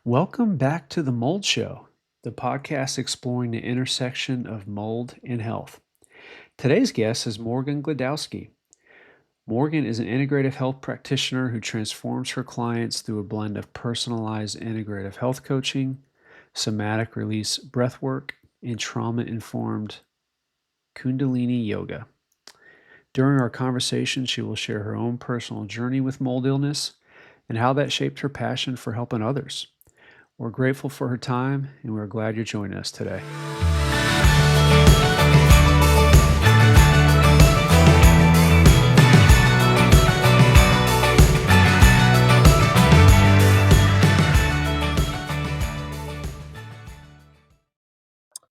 Welcome back to the Mold Show, the podcast exploring the intersection of mold and health. Today's guest is Morgan Glodowski. Morgan is an integrative health practitioner who transforms her clients through a blend of personalized integrative health coaching, somatic release breathwork, and trauma-informed Kundalini yoga. During our conversation, she will share her own personal journey with mold illness and how that shaped her passion for helping others. We're grateful for her time, and we're glad you're joining us today.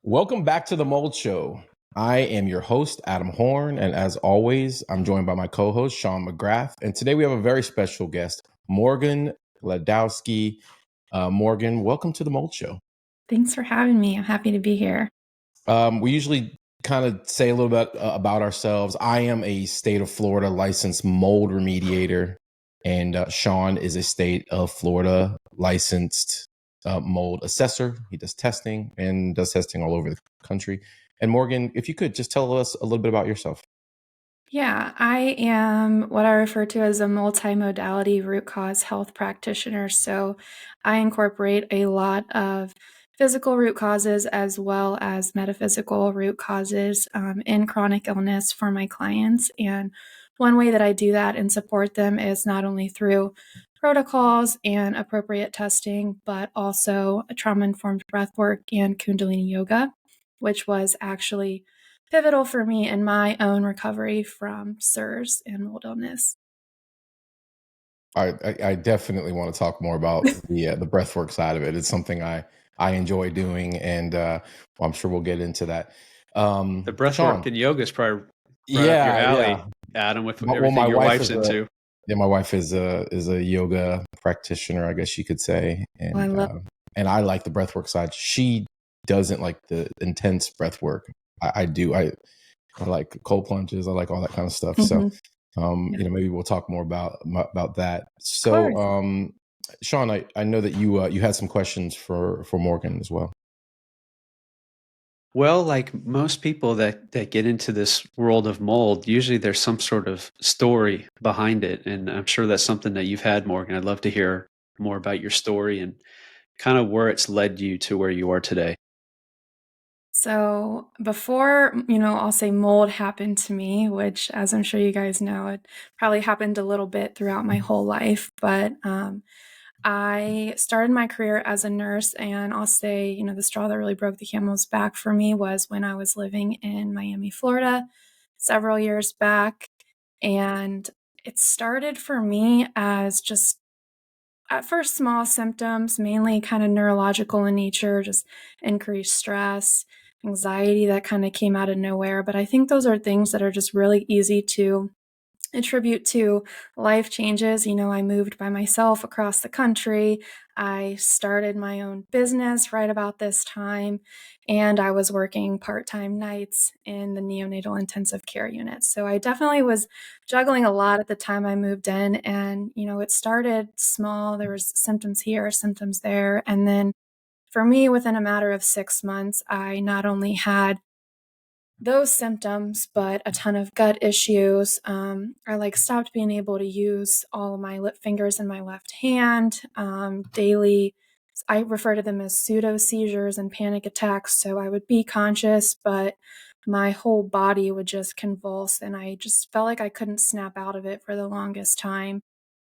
Welcome back to the Mold Show. I am your host, Adam Horn, and as always, I'm joined by my co-host, Sean McGrath. And today we have a very special guest, Morgan Glodowski. Morgan, welcome to the Mold Show. Thanks for having me. I'm happy to be here. We usually kind of say a little bit about ourselves. I am a state of Florida licensed mold remediator, and Sean is a state of Florida licensed mold assessor. He does testing and does testing all over the country. And Morgan, if you could just tell us a little bit about yourself. Yeah, I am what I refer to as a multimodality root cause health practitioner. So I incorporate a lot of physical root causes as well as metaphysical root causes in chronic illness for my clients. And one way that I do that and support them is not only through protocols and appropriate testing, but also trauma-informed breathwork and Kundalini yoga, which was actually pivotal for me in my own recovery from SIRS and mold illness. I definitely want to talk more about the breathwork side of it. It's something I enjoy doing, and I'm sure we'll get into that. The breathwork and yoga is probably right up your alley, Adam, with everything my your wife wife's into. My wife is a yoga practitioner, I guess you could say, and and I like the breathwork side. She doesn't like the intense breathwork. I do. I like cold plunges. I like all that kind of stuff. Mm-hmm. So, maybe we'll talk more about that. So, Sean, I know that you had some questions for Morgan as well. Well, like most people that get into this world of mold, usually there's some sort of story behind it. And I'm sure that's something that you've had, Morgan. I'd love to hear more about your story and kind of where it's led you to where you are today. So before, I'll say mold happened to me, which, as I'm sure you guys know, it probably happened a little bit throughout my whole life. But I started my career as a nurse, and I'll say, the straw that really broke the camel's back for me was when I was living in Miami, Florida, several years back. And it started for me as just at first small symptoms, mainly kind of neurological in nature, just increased stress, anxiety that kind of came out of nowhere. But I think those are things that are just really easy to attribute to life changes. I moved by myself across the country. I started my own business right about this time, and I was working part-time nights in the neonatal intensive care unit. So I definitely was juggling a lot at the time I moved in, and it started small. There was symptoms here, symptoms there, and then for me, within a matter of 6 months, I not only had those symptoms, but a ton of gut issues. I stopped being able to use all of my lip fingers in my left hand daily. I refer to them as pseudo seizures and panic attacks. So I would be conscious, but my whole body would just convulse, and I just felt like I couldn't snap out of it for the longest time.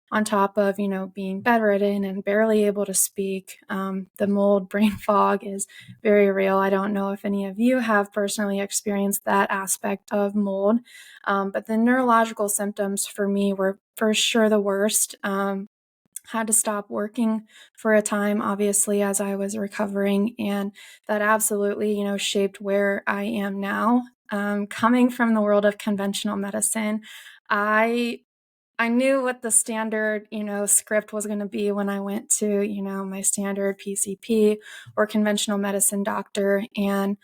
On top of, being bedridden and barely able to speak. The mold brain fog is very real. I don't know if any of you have personally experienced that aspect of mold, but the neurological symptoms for me were for sure the worst. Had to stop working for a time, obviously, as I was recovering, and that absolutely, shaped where I am now. Coming from the world of conventional medicine, I knew what the standard, script was going to be when I went to, my standard PCP or conventional medicine doctor. And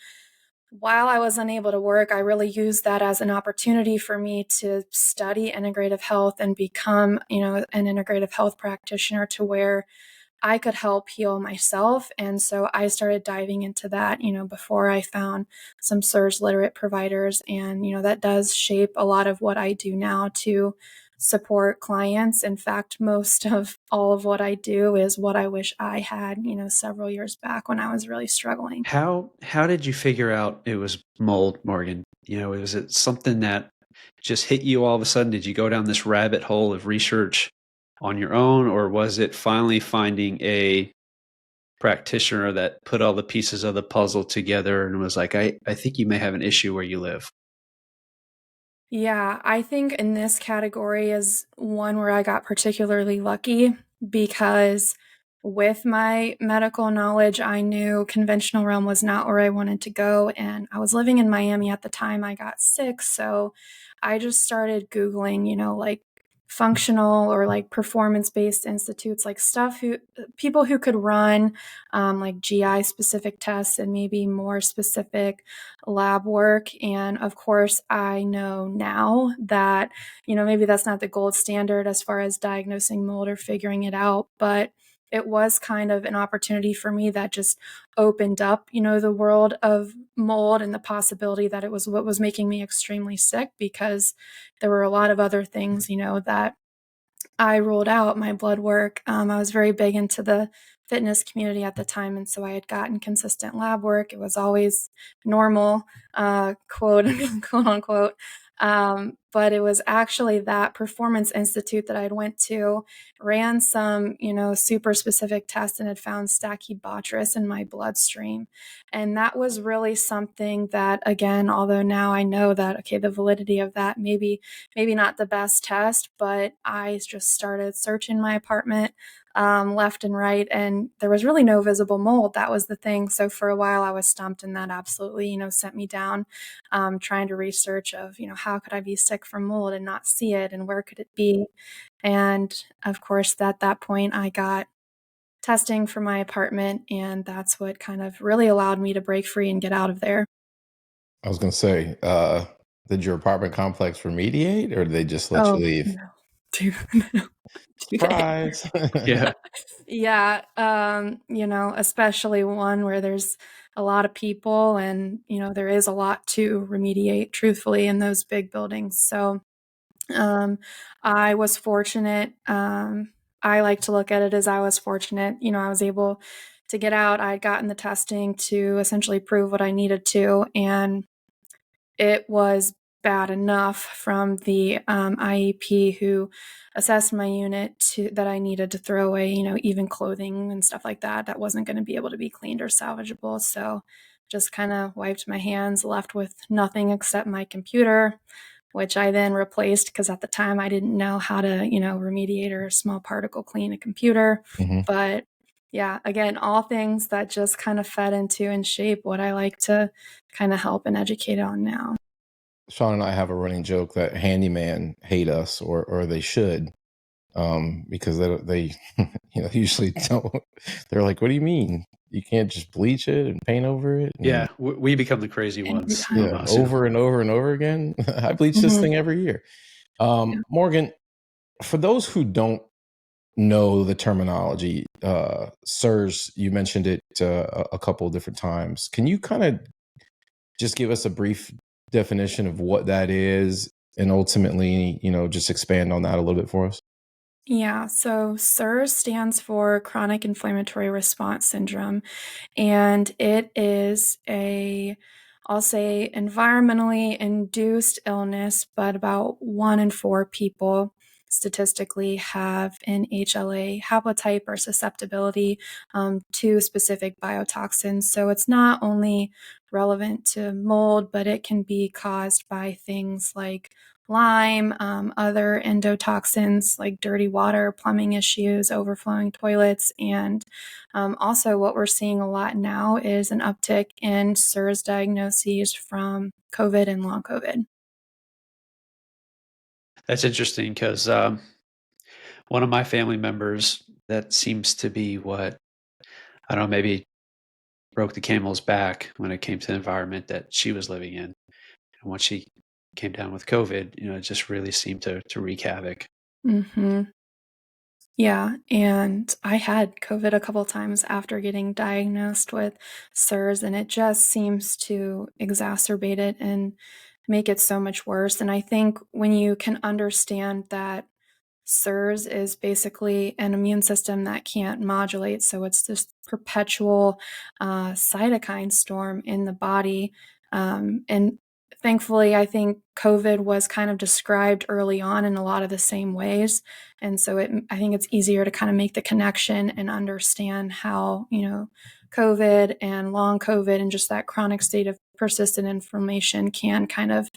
while I was unable to work, I really used that as an opportunity for me to study integrative health and become, an integrative health practitioner, to where I could help heal myself. And so I started diving into that, before I found some SIRS literate providers. And, that does shape a lot of what I do now to support clients. In fact, most of all of what I do is what I wish I had, several years back when I was really struggling. How did you figure out it was mold, Morgan? Was it something that just hit you all of a sudden? Did you go down this rabbit hole of research on your own, or was it finally finding a practitioner that put all the pieces of the puzzle together and was like, I think you may have an issue where you live? Yeah, I think in this category is one where I got particularly lucky because with my medical knowledge, I knew conventional realm was not where I wanted to go. And I was living in Miami at the time I got sick. So I just started Googling, like functional or like performance based institutes, like people who could run like GI specific tests and maybe more specific lab work. And of course, I know now that, maybe that's not the gold standard as far as diagnosing mold or figuring it out, but it was kind of an opportunity for me that just opened up, the world of mold and the possibility that it was what was making me extremely sick, because there were a lot of other things, that I ruled out. My blood work. I was very big into the fitness community at the time, and so I had gotten consistent lab work. It was always normal, quote quote unquote. But it was actually that Performance Institute that I went to, ran some, super specific tests and had found Stachybotrys in my bloodstream. And that was really something that, again, although now I know that, okay, the validity of that maybe not the best test, but I just started searching my apartment left and right, and there was really no visible mold. That was the thing. So for a while I was stumped, and that absolutely, sent me down trying to research of, how could I be sick from mold and not see it, and where could it be? And of course, at that point, I got testing for my apartment, and that's what kind of really allowed me to break free and get out of there. I was going to say, did your apartment complex remediate, or did they just let you Oh, leave? no. Too, no. Too bad. Surprise. Yeah. Yeah, especially one where there's a lot of people and, there is a lot to remediate, truthfully, in those big buildings. So, um, I was fortunate. I like to look at it as I was fortunate. I was able to get out. I had gotten the testing to essentially prove what I needed to, and it was bad enough from the IEP who assessed my unit that I needed to throw away, even clothing and stuff like that, that wasn't going to be able to be cleaned or salvageable. So just kind of wiped my hands, left with nothing except my computer, which I then replaced because at the time I didn't know how to, remediate or small particle clean a computer. Mhm. But yeah, again, all things that just kind of fed into and shape what I like to kind of help and educate on now. Sean and I have a running joke that handyman hate us, or they should, because they usually don't. They're like, "What do you mean? You can't just bleach it and paint over it?" And Yeah. We become the crazy Every ones time. yeah, almost. over and over and over again. I bleach this Mhm. thing every year. Yeah. Morgan, for those who don't know the terminology, SIRS, you mentioned it a couple of different times. Can you kind of just give us a brief definition of what that is, and ultimately, just expand on that a little bit for us? Yeah, so SIRS stands for chronic inflammatory response syndrome, and it is I'll say, environmentally induced illness, but about 1 in 4 people statistically have an HLA haplotype or susceptibility to specific biotoxins. So it's not only relevant to mold, but it can be caused by things like Lyme, other endotoxins like dirty water, plumbing issues, overflowing toilets, and also what we're seeing a lot now is an uptick in SIRS diagnoses from COVID and long COVID. That's interesting because one of my family members, that seems to be what, I don't know, maybe broke the camel's back when it came to the environment that she was living in. And once she came down with COVID, it just really seemed to wreak havoc. Mhm. Yeah, and I had COVID a couple times after getting diagnosed with SIRS, and it just seems to exacerbate it and make it so much worse. And I think when you can understand that SIRS is basically an immune system that can't modulate, so it's this perpetual cytokine storm in the body. And thankfully, I think COVID was kind of described early on in a lot of the same ways, and so I think it's easier to kind of make the connection and understand how COVID and long COVID and just that chronic state of persistent inflammation can kind of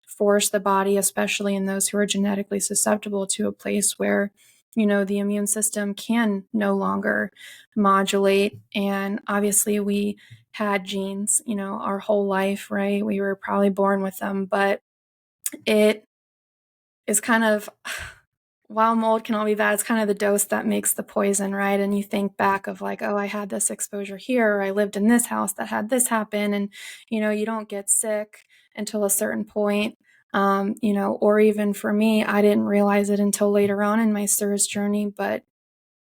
force the body, especially in those who are genetically susceptible, to a place where the immune system can no longer modulate. And obviously we had genes our whole life, right? We were probably born with them, but it is kind of while mold can all be bad, it's kind of the dose that makes the poison, right? And you think back of like, oh, I had this exposure here, or I lived in this house that had this happen. And, you don't get sick until a certain point. Or even for me, I didn't realize it until later on in my SIRS journey. But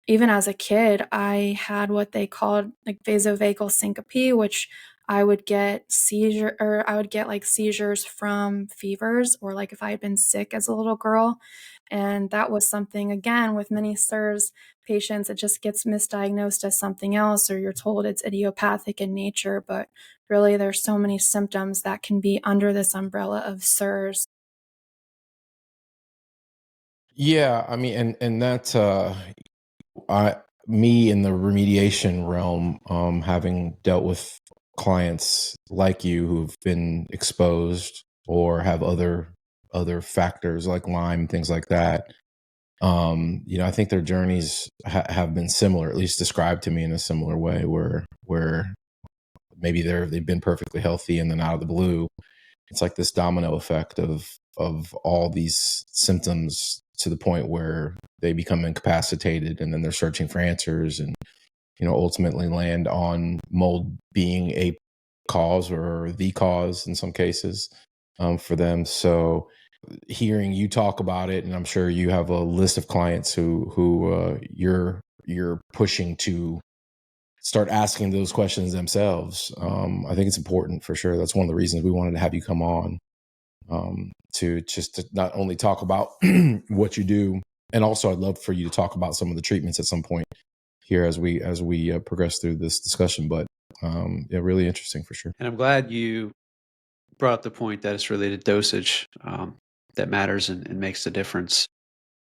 even as a kid, I had what they called like vasovagal syncope, which I would get like seizures from fevers, or like if I had been sick as a little girl. And that was something, again, with many SIRS patients, it just gets misdiagnosed as something else, or you're told it's idiopathic in nature. But really, there's so many symptoms that can be under this umbrella of SIRS. Yeah, I mean, and that I me in the remediation realm, having dealt with clients like you who've been exposed or have other factors like Lyme, things like that. I think their journeys have been similar, at least described to me in a similar way, where maybe they've been perfectly healthy and then out of the blue, it's like this domino effect of all these symptoms to the point where they become incapacitated, and then they're searching for answers, and ultimately land on mold being a cause or the cause in some cases, for them. So hearing you talk about it, and I'm sure you have a list of clients who you're pushing to start asking those questions themselves. I think it's important for sure. That's one of the reasons we wanted to have you come on, to not only talk about what you do, and also I'd love for you to talk about some of the treatments at some point here as we progress through this discussion. But yeah, really interesting for sure. And I'm glad you brought up the point that it's really the dosage that matters and makes the difference.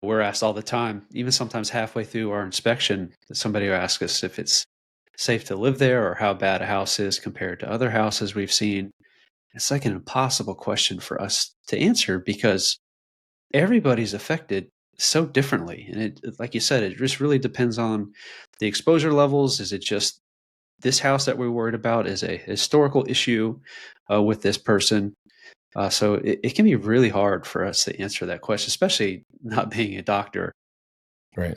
We're asked all the time, even sometimes halfway through our inspection, that somebody will ask us if it's safe to live there or how bad a house is compared to other houses we've seen. It's like an impossible question for us to answer because everybody's affected so differently. And like you said, it just really depends on the exposure levels. Is it just this house that we're worried about is a historical issue with this person? So it can be really hard for us to answer that question, especially not being a doctor. Right.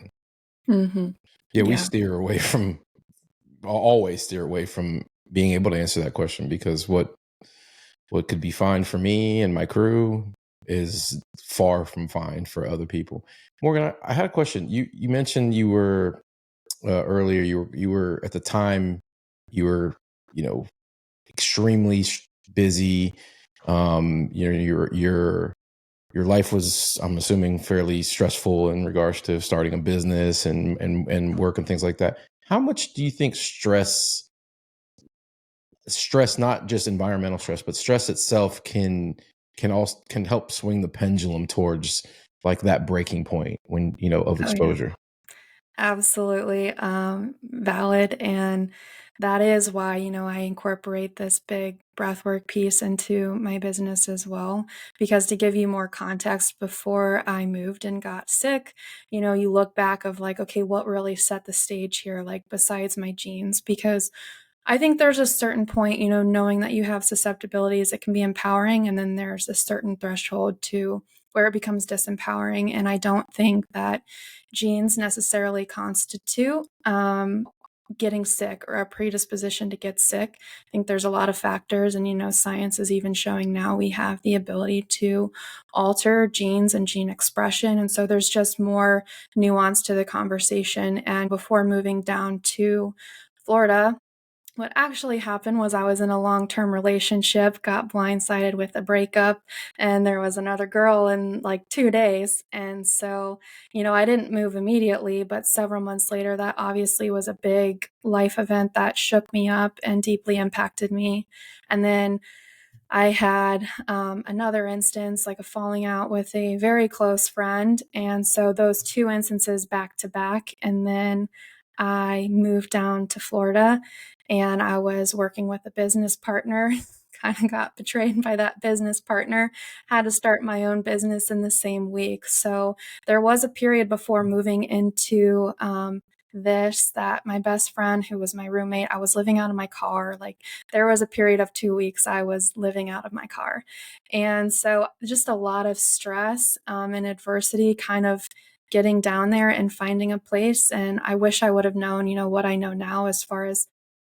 Mm-hmm. Yeah, we Yeah. steer away from always steer away from being able to answer that question, because what could be fine for me and my crew is far from fine for other people. Morgan, I had a question. You mentioned you were earlier. You were at the time you were extremely busy. Your life was, I'm assuming, fairly stressful in regards to starting a business and work and things like that. How much do you think stress, not just environmental stress, but stress itself can help swing the pendulum towards like that breaking point when, of Oh, yeah. exposure? Absolutely valid. And that is why, I incorporate this big breathwork piece into my business as well. Because to give you more context, before I moved and got sick, you look back of like, okay, what really set the stage here, like besides my genes? Because I think there's a certain point, knowing that you have susceptibilities, it can be empowering. And then there's a certain threshold to where it becomes disempowering. And I don't think that genes necessarily constitute getting sick or a predisposition to get sick. I think there's a lot of factors, and science is even showing now we have the ability to alter genes and gene expression. And so there's just more nuance to the conversation. And before moving down to Florida, what actually happened was I was in a long-term relationship, got blindsided with a breakup, and there was another girl in like 2 days. And so, I didn't move immediately, but several months later, that obviously was a big life event that shook me up and deeply impacted me. And then I had another instance, like a falling out with a very close friend. And so those two instances back to back. And then I moved down to Florida and I was working with a business partner. Kind of got betrayed by that business partner, had to start my own business in the same week. So there was a period before moving into this that my best friend, who was my roommate, I was living out of my car. Like there was a period of 2 weeks I was living out of my car. And so just a lot of stress and adversity kind of getting down there and finding a place. And I wish I would have known, what I know now as far as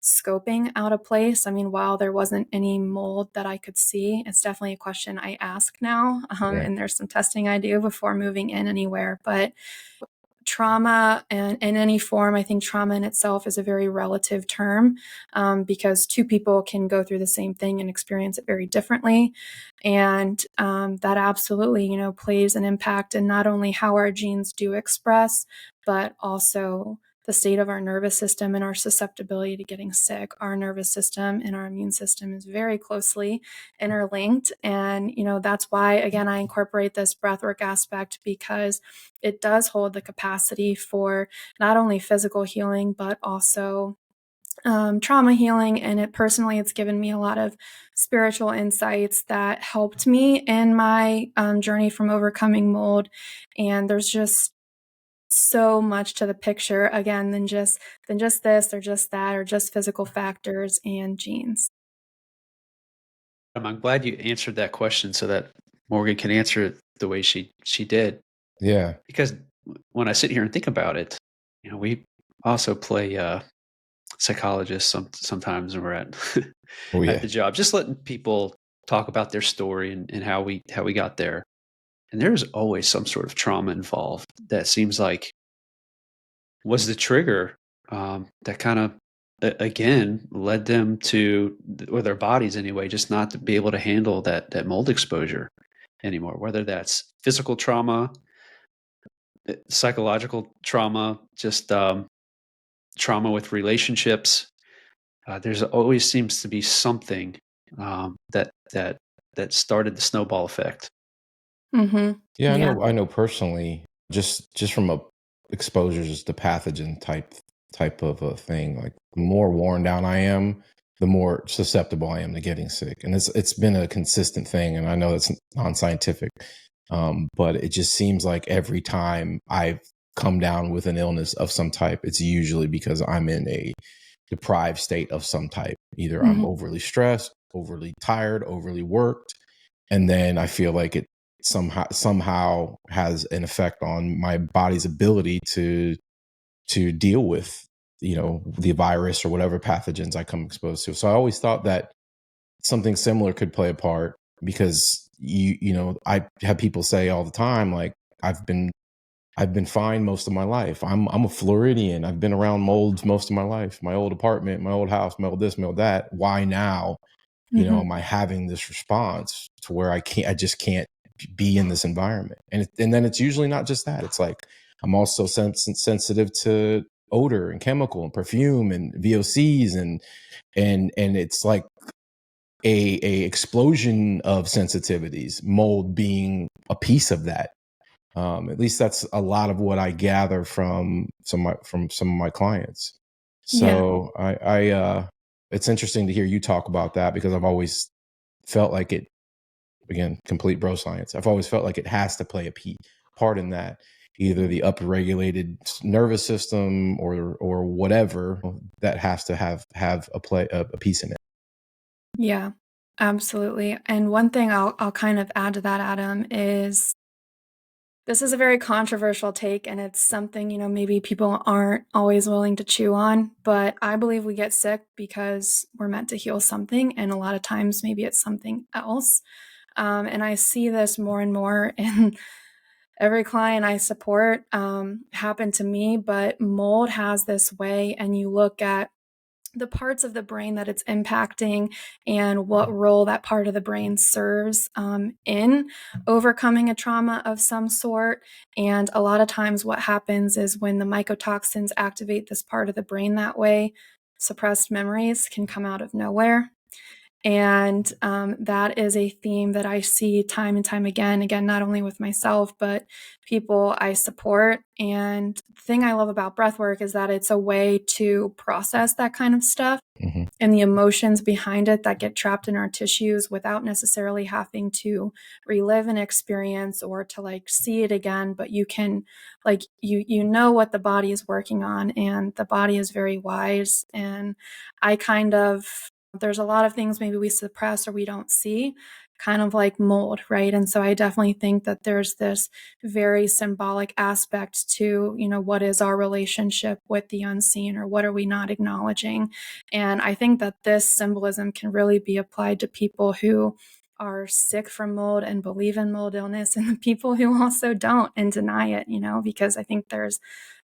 scoping out a place. I mean, while there wasn't any mold that I could see, it's definitely a question I ask now. Right. And there's some testing I do before moving in anywhere. But trauma and in any form, I think trauma in itself is a very relative term because two people can go through the same thing and experience it very differently. And that absolutely, plays an impact in not only how our genes do express, but also the state of our nervous system and our susceptibility to getting sick. Our nervous system and our immune system is very closely interlinked. And, that's why, again, I incorporate this breathwork aspect because it does hold the capacity for not only physical healing, but also trauma healing. And it's given me a lot of spiritual insights that helped me in my journey from overcoming mold. And there's just so much to the picture again than just this or just that or just physical factors and genes. I'm glad you answered that question so that Morgan can answer it the way she did. Yeah. Because when I sit here and think about it, we also play psychologists sometimes when we're at Oh at yeah. the job, just letting people talk about their story and how we got there. And there's always some sort of trauma involved that seems like was the trigger that kind of again led them to, or their bodies anyway, just not to be able to handle that mold exposure anymore. Whether that's physical trauma, psychological trauma, just trauma with relationships. There's always seems to be something that started the snowball effect. Mm-hmm. Yeah, Yeah. I know personally, just from a exposures to pathogen type of a thing. Like the more worn down I am, the more susceptible I am to getting sick, and it's been a consistent thing. And I know it's non-scientific, but it just seems like every time I've come down with an illness of some type, it's usually because I'm in a deprived state of some type. Either I'm Mm-hmm. overly stressed, overly tired, overly worked, and then I feel like it somehow has an effect on my body's ability to deal with the virus or whatever pathogens I come exposed to. So I always thought that something similar could play a part because I have people say all the time like I've been fine most of my life. I'm a Floridian. I've been around molds most of my life. My old apartment, my old house, my old this, my old that. Why now Mm-hmm. am I having this response to where I just can't be in this environment? And then it's usually not just that. It's like I'm also sensitive to odor and chemical and perfume and VOCs and it's like a explosion of sensitivities, mold being a piece of that. At least that's a lot of what I gather from some of my clients. Yeah. So it's interesting to hear you talk about that because I've always felt like it, again, complete bro science. I've always felt like it has to play a part in that, either the upregulated nervous system or whatever that has to have a piece in it. Yeah, absolutely. And one thing I'll kind of add to that, Adam, is This is a very controversial take, and it's something, maybe people aren't always willing to chew on, but I believe we get sick because we're meant to heal something, and a lot of times maybe it's something else. And I see this more and more in every client I support, happened to me, but mold has this way, and you look at the parts of the brain that it's impacting and what role that part of the brain serves in overcoming a trauma of some sort. And a lot of times what happens is when the mycotoxins activate this part of the brain that way, suppressed memories can come out of nowhere. And that is a theme that I see time and time again, not only with myself, but people I support. And the thing I love about breathwork is that it's a way to process that kind of stuff and the emotions behind it that get trapped in our tissues without necessarily having to relive an experience or to like see it again. But you can like, you know what the body is working on, and the body is very wise. And there's a lot of things maybe we suppress or we don't see, kind of like mold, right? And so I definitely think that there's this very symbolic aspect to, what is our relationship with the unseen, or what are we not acknowledging? And I think that this symbolism can really be applied to people who are sick from mold and believe in mold illness, and the people who also don't and deny it, because I think there's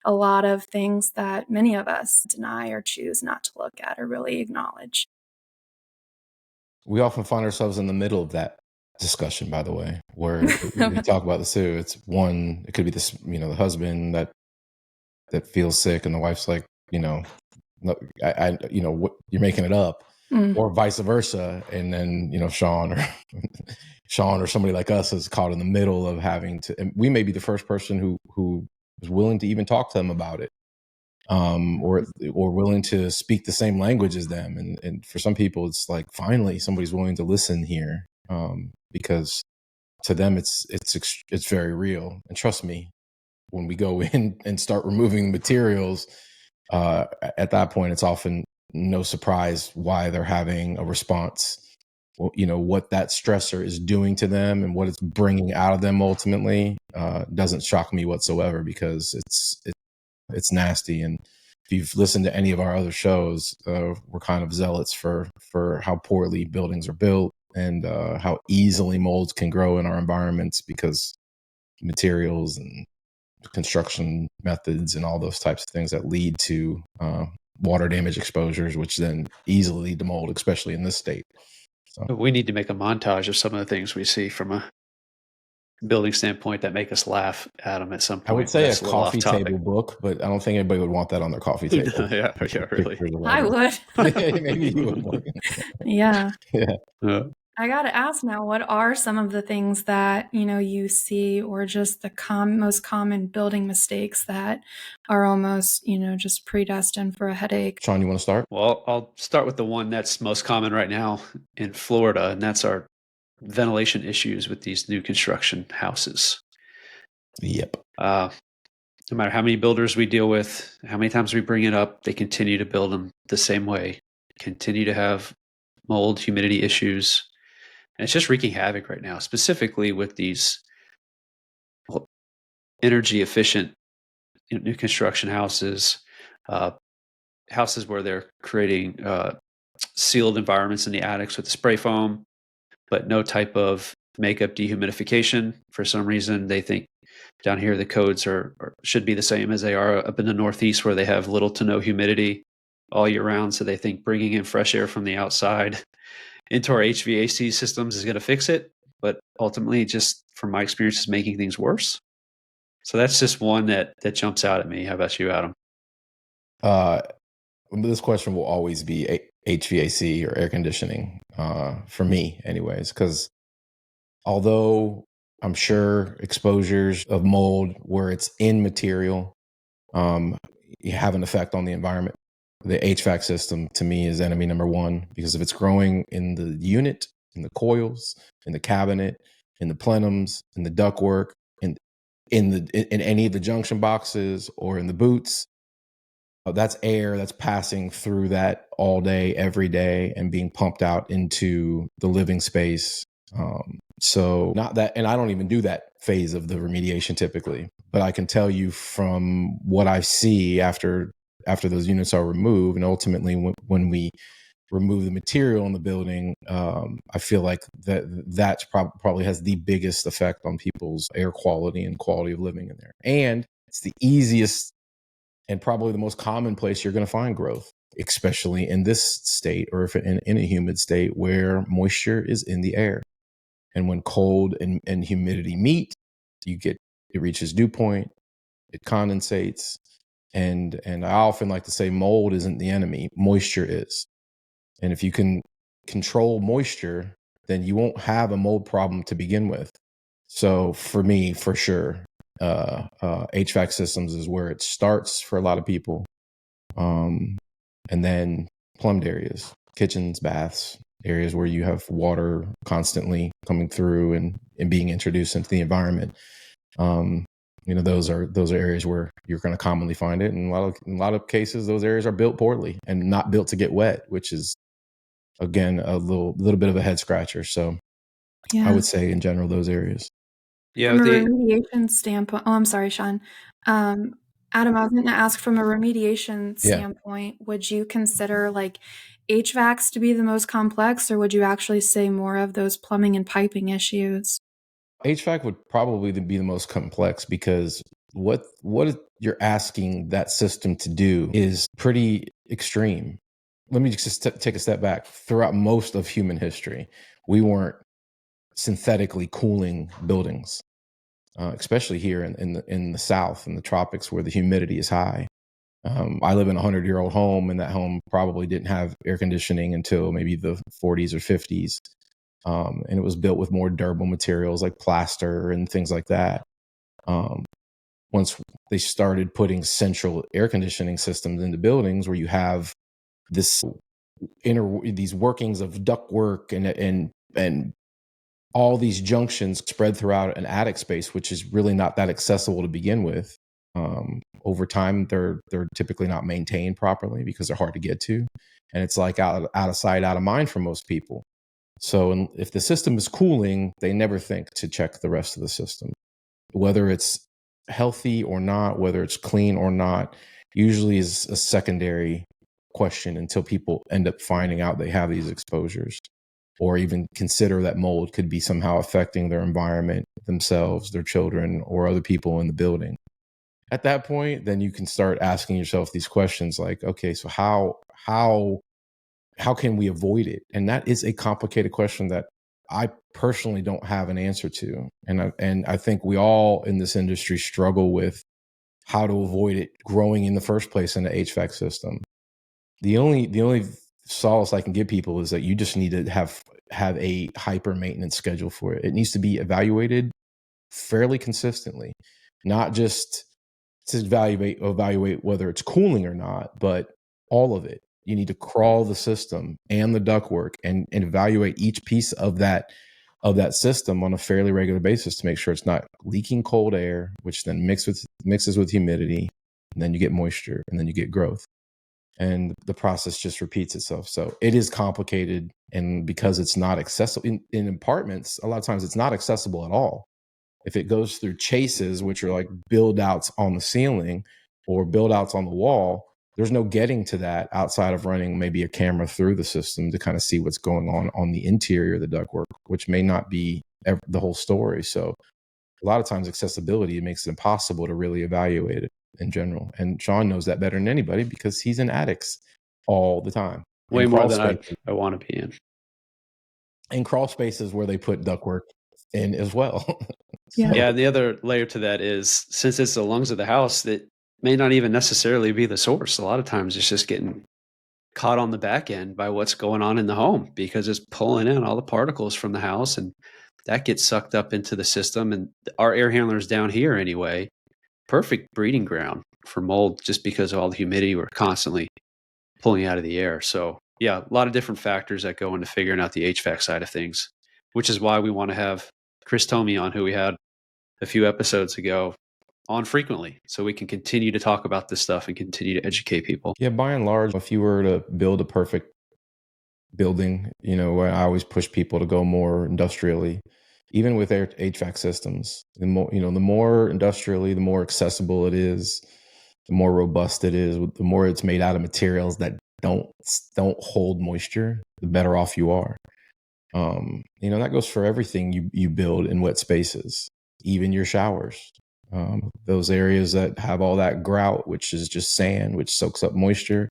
a lot of things that many of us deny or choose not to look at or really acknowledge. We often find ourselves in the middle of that discussion, by the way, where we talk about this too. It's one, it could be this, the husband that feels sick and the wife's like, no, what, you're making it up, or vice versa. And then, Sean or somebody like us is caught in the middle of having to, and we may be the first person who is willing to even talk to them about it. Or willing to speak the same language as them. And for some people, it's like, finally, somebody's willing to listen here, because to them, it's very real. And trust me, when we go in and start removing materials, at that point, it's often no surprise why they're having a response. Well, what that stressor is doing to them and what it's bringing out of them ultimately doesn't shock me whatsoever, because it's nasty. And if you've listened to any of our other shows, we're kind of zealots for how poorly buildings are built, and how easily molds can grow in our environments because materials and construction methods and all those types of things that lead to water damage exposures, which then easily lead to mold, especially in this state. So we need to make a montage of some of the things we see from a building standpoint that make us laugh, Adam, at some point. I would say That's a coffee table book, but I don't think anybody would want that on their coffee table. yeah, really. I would. Maybe you would. Yeah. Yeah. I got to ask now, what are some of the things that, you see, or just the most common building mistakes that are almost, just predestined for a headache? Sean, you want to start? Well, I'll start with the one that's most common right now in Florida, and that's our ventilation issues with these new construction houses. Yep. No matter how many builders we deal with, how many times we bring it up, they continue to build them the same way, continue to have mold, humidity issues. And it's just wreaking havoc right now, specifically with these energy efficient new construction houses, houses where they're creating sealed environments in the attics with the spray foam, but no type of makeup dehumidification. For some reason, they think down here the codes should be the same as they are up in the Northeast, where they have little to no humidity all year round. So they think bringing in fresh air from the outside into our HVAC systems is going to fix it, but ultimately, just from my experience, is making things worse. So that's just one that jumps out at me. How about you, Adam? This question will always be HVAC or air conditioning, for me anyways, because although I'm sure exposures of mold where it's in material have an effect on the environment, the HVAC system to me is enemy number one, because if it's growing in the unit, in the coils, in the cabinet, in the plenums, in the ductwork, in any of the junction boxes or in the boots, that's air that's passing through that all day, every day, and being pumped out into the living space So not that, and I don't even do that phase of the remediation typically, but I can tell you from what I see after those units are removed, and ultimately when we remove the material in the building, I feel like that probably has the biggest effect on people's air quality and quality of living in there. And it's the easiest and probably the most common place you're going to find growth, especially in this state, or if in a humid state where moisture is in the air. And when cold and humidity meet, it reaches dew point, it condensates. And I often like to say mold isn't the enemy, moisture is. And if you can control moisture, then you won't have a mold problem to begin with. So for me, for sure, HVAC systems is where it starts for a lot of people. And then plumbed areas, kitchens, baths, areas where you have water constantly coming through and being introduced into the environment. Those are areas where you're going to commonly find it. And in a lot of cases, those areas are built poorly and not built to get wet, which is, again, a little bit of a head scratcher. So I would say in general, those areas. Yeah, From a remediation standpoint, I'm sorry, Sean. Adam, I was going to ask, from a remediation standpoint, would you consider like HVACs to be the most complex, or would you actually say more of those plumbing and piping issues? HVAC would probably be the most complex, because what you're asking that system to do is pretty extreme. Let me just take a step back. Throughout most of human history, we weren't synthetically cooling buildings, especially here in the South, in the tropics, where the humidity is high. I live in a 100-year-old home, and that home probably didn't have air conditioning until maybe the 40s or 50s. And it was built with more durable materials like plaster and things like that. Once they started putting central air conditioning systems into buildings, where you have these workings of ductwork and all these junctions spread throughout an attic space, which is really not that accessible to begin with. Over time, they're typically not maintained properly because they're hard to get to, and it's like out of sight, out of mind for most people. So if the system is cooling, they never think to check the rest of the system, whether it's healthy or not, whether it's clean or not. Usually is a secondary question until people end up finding out they have these exposures, or even consider that mold could be somehow affecting their environment, themselves, their children, or other people in the building. At that point, then you can start asking yourself these questions like, okay, so how can we avoid it? And that is a complicated question that I personally don't have an answer to. And I think we all in this industry struggle with how to avoid it growing in the first place in the HVAC system. The only solace I can give people is that you just need to have a hyper maintenance schedule for it. It needs to be evaluated fairly consistently, not just to evaluate whether it's cooling or not, but all of it. You need to crawl the system and the ductwork and evaluate each piece of that system on a fairly regular basis to make sure it's not leaking cold air, which then mixes with humidity, and then you get moisture, and then you get growth. And the process just repeats itself. So it is complicated, and because it's not accessible in apartments, a lot of times it's not accessible at all. If it goes through chases, which are like build outs on the ceiling or build outs on the wall, there's no getting to that outside of running maybe a camera through the system to kind of see what's going on the interior of the ductwork, which may not be the whole story. So a lot of times accessibility makes it impossible to really evaluate it in general. And Sean knows that better than anybody because he's in attics all the time. Way more than I want to be in. And crawl spaces where they put ductwork in as well. Yeah, the other layer to that is, since it's the lungs of the house, that may not even necessarily be the source. A lot of times it's just getting caught on the back end by what's going on in the home, because it's pulling in all the particles from the house, and that gets sucked up into the system. And our air handlers down here anyway, perfect breeding ground for mold, just because of all the humidity we're constantly pulling out of the air. So yeah, a lot of different factors that go into figuring out the HVAC side of things, which is why we want to have Chris Tomey on, who we had a few episodes ago, on frequently, so we can continue to talk about this stuff and continue to educate people. Yeah, by and large, if you were to build a perfect building, I always push people to go more industrially. even with HVAC systems, the more industrially, the more accessible it is, the more robust it is, the more it's made out of materials that don't hold moisture, the better off you are. That goes for everything you build in wet spaces, even your showers. Those areas that have all that grout, which is just sand, which soaks up moisture,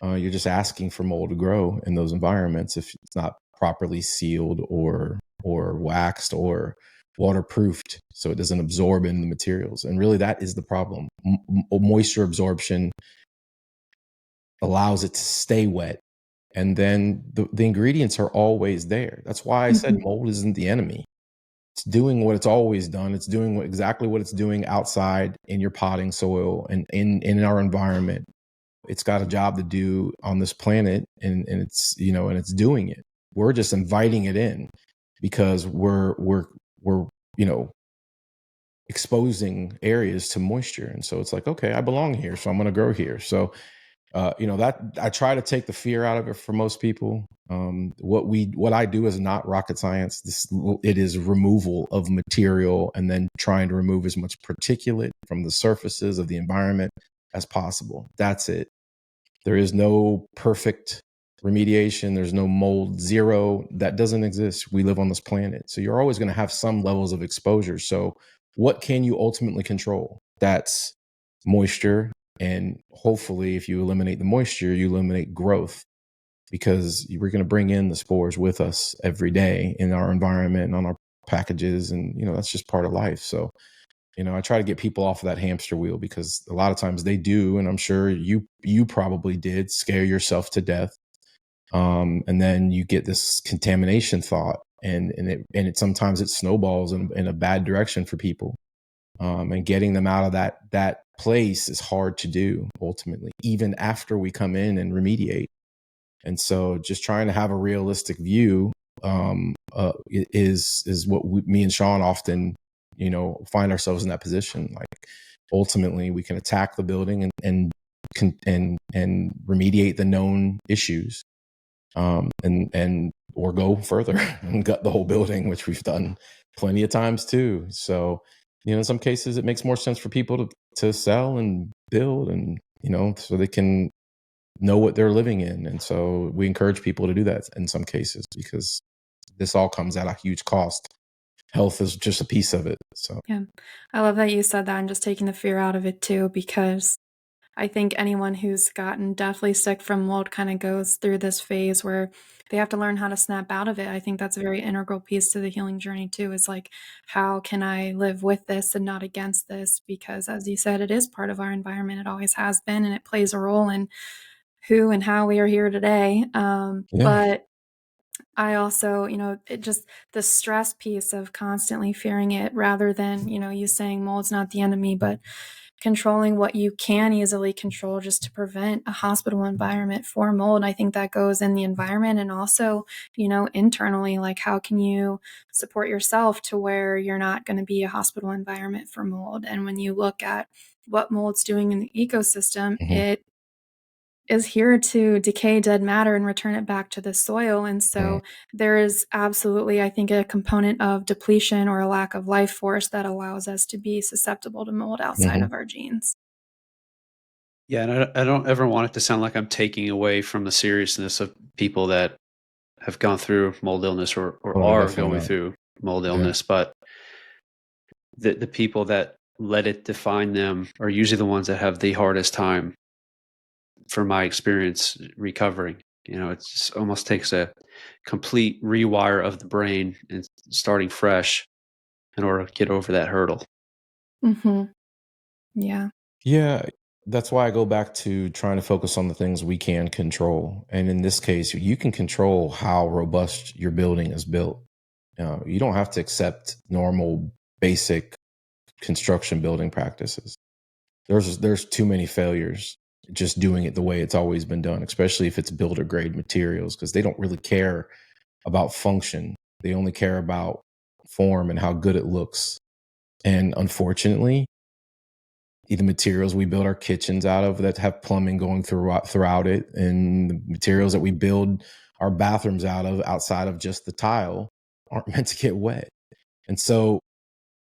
you're just asking for mold to grow in those environments if it's not properly sealed or waxed or waterproofed, so it doesn't absorb in the materials. And really, that is the problem. Moisture absorption allows it to stay wet, and then the ingredients are always there. That's why I said mold isn't the enemy. It's doing what it's always done. It's doing exactly what it's doing outside in your potting soil and in our environment. It's got a job to do on this planet, and it's and it's doing it. We're just inviting it in because we're exposing areas to moisture, and so it's like, okay, I belong here, so I'm going to grow here. So that I try to take the fear out of it for most people. What I do is not rocket science. It is removal of material and then trying to remove as much particulate from the surfaces of the environment as possible. That's it. There is no perfect remediation. There's no mold zero. That doesn't exist. We live on this planet. So you're always going to have some levels of exposure. So what can you ultimately control? That's moisture. And hopefully, if you eliminate the moisture, you eliminate growth, because we're going to bring in the spores with us every day in our environment and on our packages. And, that's just part of life. So, I try to get people off of that hamster wheel, because a lot of times they do. And I'm sure you probably did scare yourself to death. And then you get this contamination thought, and it sometimes it snowballs in a bad direction for people. And getting them out of that place is hard to do ultimately, even after we come in and remediate. And so just trying to have a realistic view is what me and Sean often, find ourselves in that position. Like, ultimately we can attack the building and remediate the known issues, or go further and gut the whole building, which we've done plenty of times too. So, in some cases it makes more sense for people to sell and build, and, so they can know what they're living in. And so we encourage people to do that in some cases, because this all comes at a huge cost. Health is just a piece of it. So Yeah. I love that you said that, and just taking the fear out of it too, because I think anyone who's gotten deathly sick from mold kind of goes through this phase where they have to learn how to snap out of it. I think that's a very integral piece to the healing journey too, is like, how can I live with this and not against this? Because as you said, it is part of our environment. It always has been, and it plays a role in who and how we are here today. yeah. But I also, it just the stress piece of constantly fearing it, rather than, you saying mold's not the enemy, but controlling what you can easily control just to prevent a hospital environment for mold. I think that goes in the environment, and also, internally, like, how can you support yourself to where you're not going to be a hospital environment for mold? And when you look at what mold's doing in the ecosystem, Mm-hmm. it is here to decay dead matter and return it back to the soil. And so there is absolutely, I think, a component of depletion or a lack of life force that allows us to be susceptible to mold outside of our genes. Yeah, and I don't ever want it to sound like I'm taking away from the seriousness of people that have gone through mold illness or Oh, no, are definitely going not. through mold Yeah. illness, but the people that let it define them are usually the ones that have the hardest time, from my experience, recovering. It just almost takes a complete rewire of the brain and starting fresh in order to get over that hurdle. Mm-hmm. Yeah. Yeah, that's why I go back to trying to focus on the things we can control. And in this case, you can control how robust your building is built. You don't have to accept normal, basic construction building practices. There's too many failures just doing it the way it's always been done, especially if it's builder grade materials, because they don't really care about function. They only care about form and how good it looks. And unfortunately, the materials we build our kitchens out of that have plumbing going throughout it, and the materials that we build our bathrooms out of outside of just the tile aren't meant to get wet. And so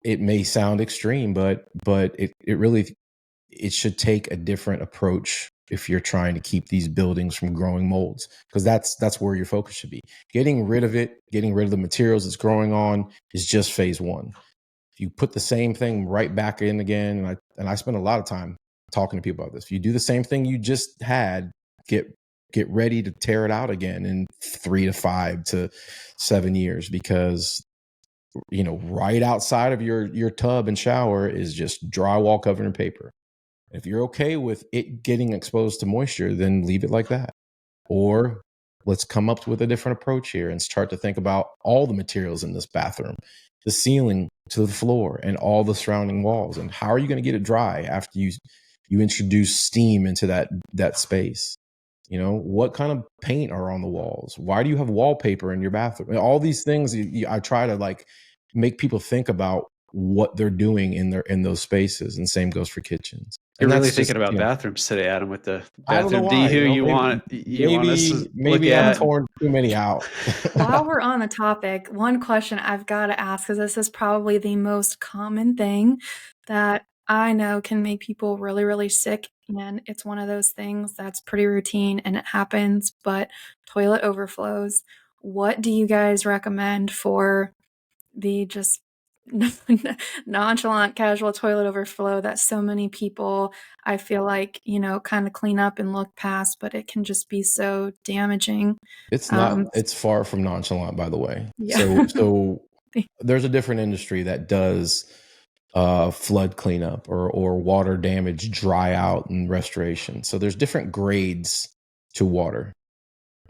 it may sound extreme, but it should take a different approach if you're trying to keep these buildings from growing molds, because that's where your focus should be. Getting rid of the materials it's growing on is just phase one. If you put the same thing right back in again, and I spend a lot of time talking to people about this. If you do the same thing you just had, get ready to tear it out again in 3 to 5 to 7 years, because right outside of your tub and shower is just drywall covered in paper. If you're okay with it getting exposed to moisture, then leave it like that. Or let's come up with a different approach here and start to think about all the materials in this bathroom, the ceiling to the floor and all the surrounding walls. And how are you going to get it dry after you introduce steam into that space? What kind of paint are on the walls? Why do you have wallpaper in your bathroom? All these things I try to make people think about what they're doing in those spaces, and same goes for kitchens. You're And really that's thinking about bathrooms today, Adam, with the I don't know bathroom. why. You want us to look Maybe at? I'm torn too many out. While we're on the topic, one question I've got to ask, because this is probably the most common thing that I know can make people really, really sick. And it's one of those things that's pretty routine and it happens, but toilet overflows. What do you guys recommend for the just nonchalant, casual toilet overflow that so many people, I feel like, kind of clean up and look past, but it can just be so damaging? It's not. It's far from nonchalant, by the way. Yeah. So there's a different industry that does flood cleanup or water damage, dry out, and restoration. So there's different grades to water.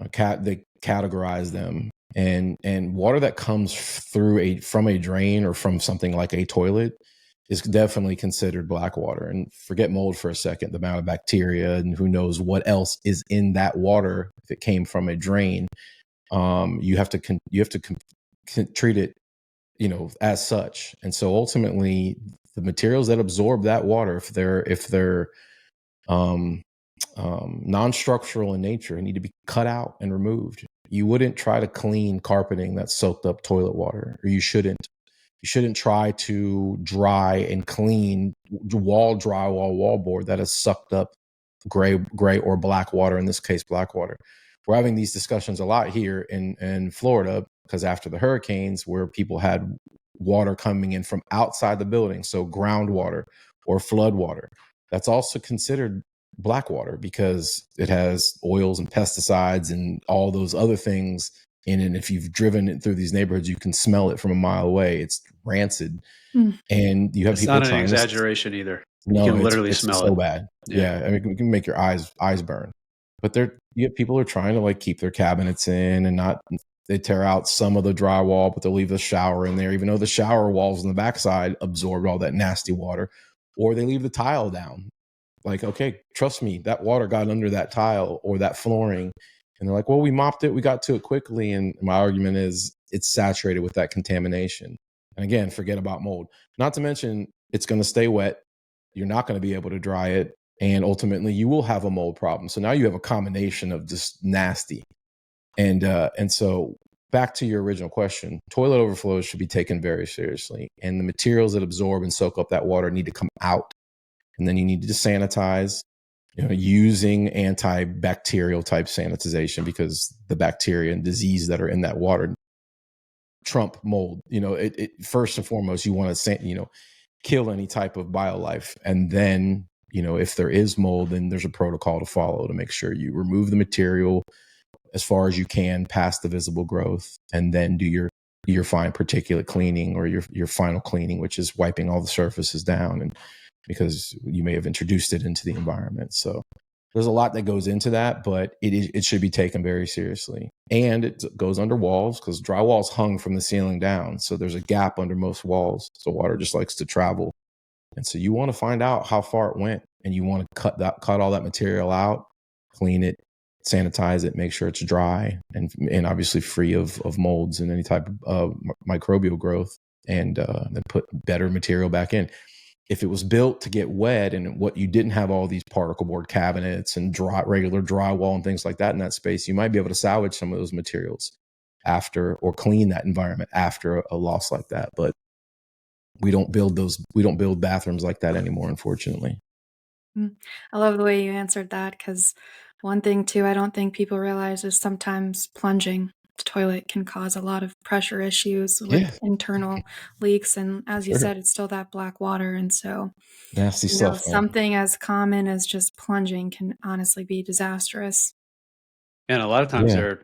They categorize them, and water that comes from a drain or from something like a toilet is definitely considered black water. And forget mold for a second, the amount of bacteria and who knows what else is in that water if it came from a drain. You have to treat it as such. And so ultimately the materials that absorb that water, if they're non-structural in nature, need to be cut out and removed. You wouldn't try to clean carpeting that's soaked up toilet water, or you shouldn't try to dry and clean drywall wallboard that has sucked up gray or black water, in this case black water. We're having these discussions a lot here in Florida because after the hurricanes, where people had water coming in from outside the building, so groundwater or flood water, that's also considered black water because it has oils and pesticides and all those other things in it. And if you've driven it through these neighborhoods, you can smell it from a mile away. It's rancid. And you have it's people not an trying exaggeration either. No, you can literally it's smell so it. bad. Yeah. I mean, it can make your eyes burn. But people are trying to keep their cabinets in and not. They tear out some of the drywall, but they'll leave the shower in there, even though the shower walls on the backside absorbed all that nasty water. Or they leave the tile down. Okay, trust me, that water got under that tile or that flooring. And they're like, well, we mopped it. We got to it quickly. And my argument is it's saturated with that contamination. And again, forget about mold. Not to mention, it's going to stay wet. You're not going to be able to dry it. And ultimately, you will have a mold problem. So now you have a combination of just nasty. And so back to your original question, toilet overflows should be taken very seriously. And the materials that absorb and soak up that water need to come out. And then you need to sanitize, using antibacterial type sanitization, because the bacteria and disease that are in that water trump mold. It first and foremost, you want to kill any type of biolife. And then, if there is mold, then there's a protocol to follow to make sure you remove the material as far as you can past the visible growth, and then do your fine particulate cleaning or your final cleaning, which is wiping all the surfaces down, and because you may have introduced it into the environment. So there's a lot that goes into that, but it should be taken very seriously. And it goes under walls because drywall's hung from the ceiling down. So there's a gap under most walls. So water just likes to travel. And so you want to find out how far it went, and you want to cut all that material out, clean it, sanitize it, make sure it's dry and obviously free of molds and any type of microbial growth, and then put better material back in. If it was built to get wet and what you didn't have all these particle board cabinets and regular drywall and things like that in that space, you might be able to salvage some of those materials after, or clean that environment after a loss like that. But we don't build bathrooms like that anymore, unfortunately. I love the way you answered that, because one thing too I don't think people realize is sometimes plunging the toilet can cause a lot of pressure issues with Yeah, internal leaks, and as you sure. said, it's still that black water, and so Nasty stuff, man. something as common as just plunging can honestly be disastrous. And a lot of times Yeah.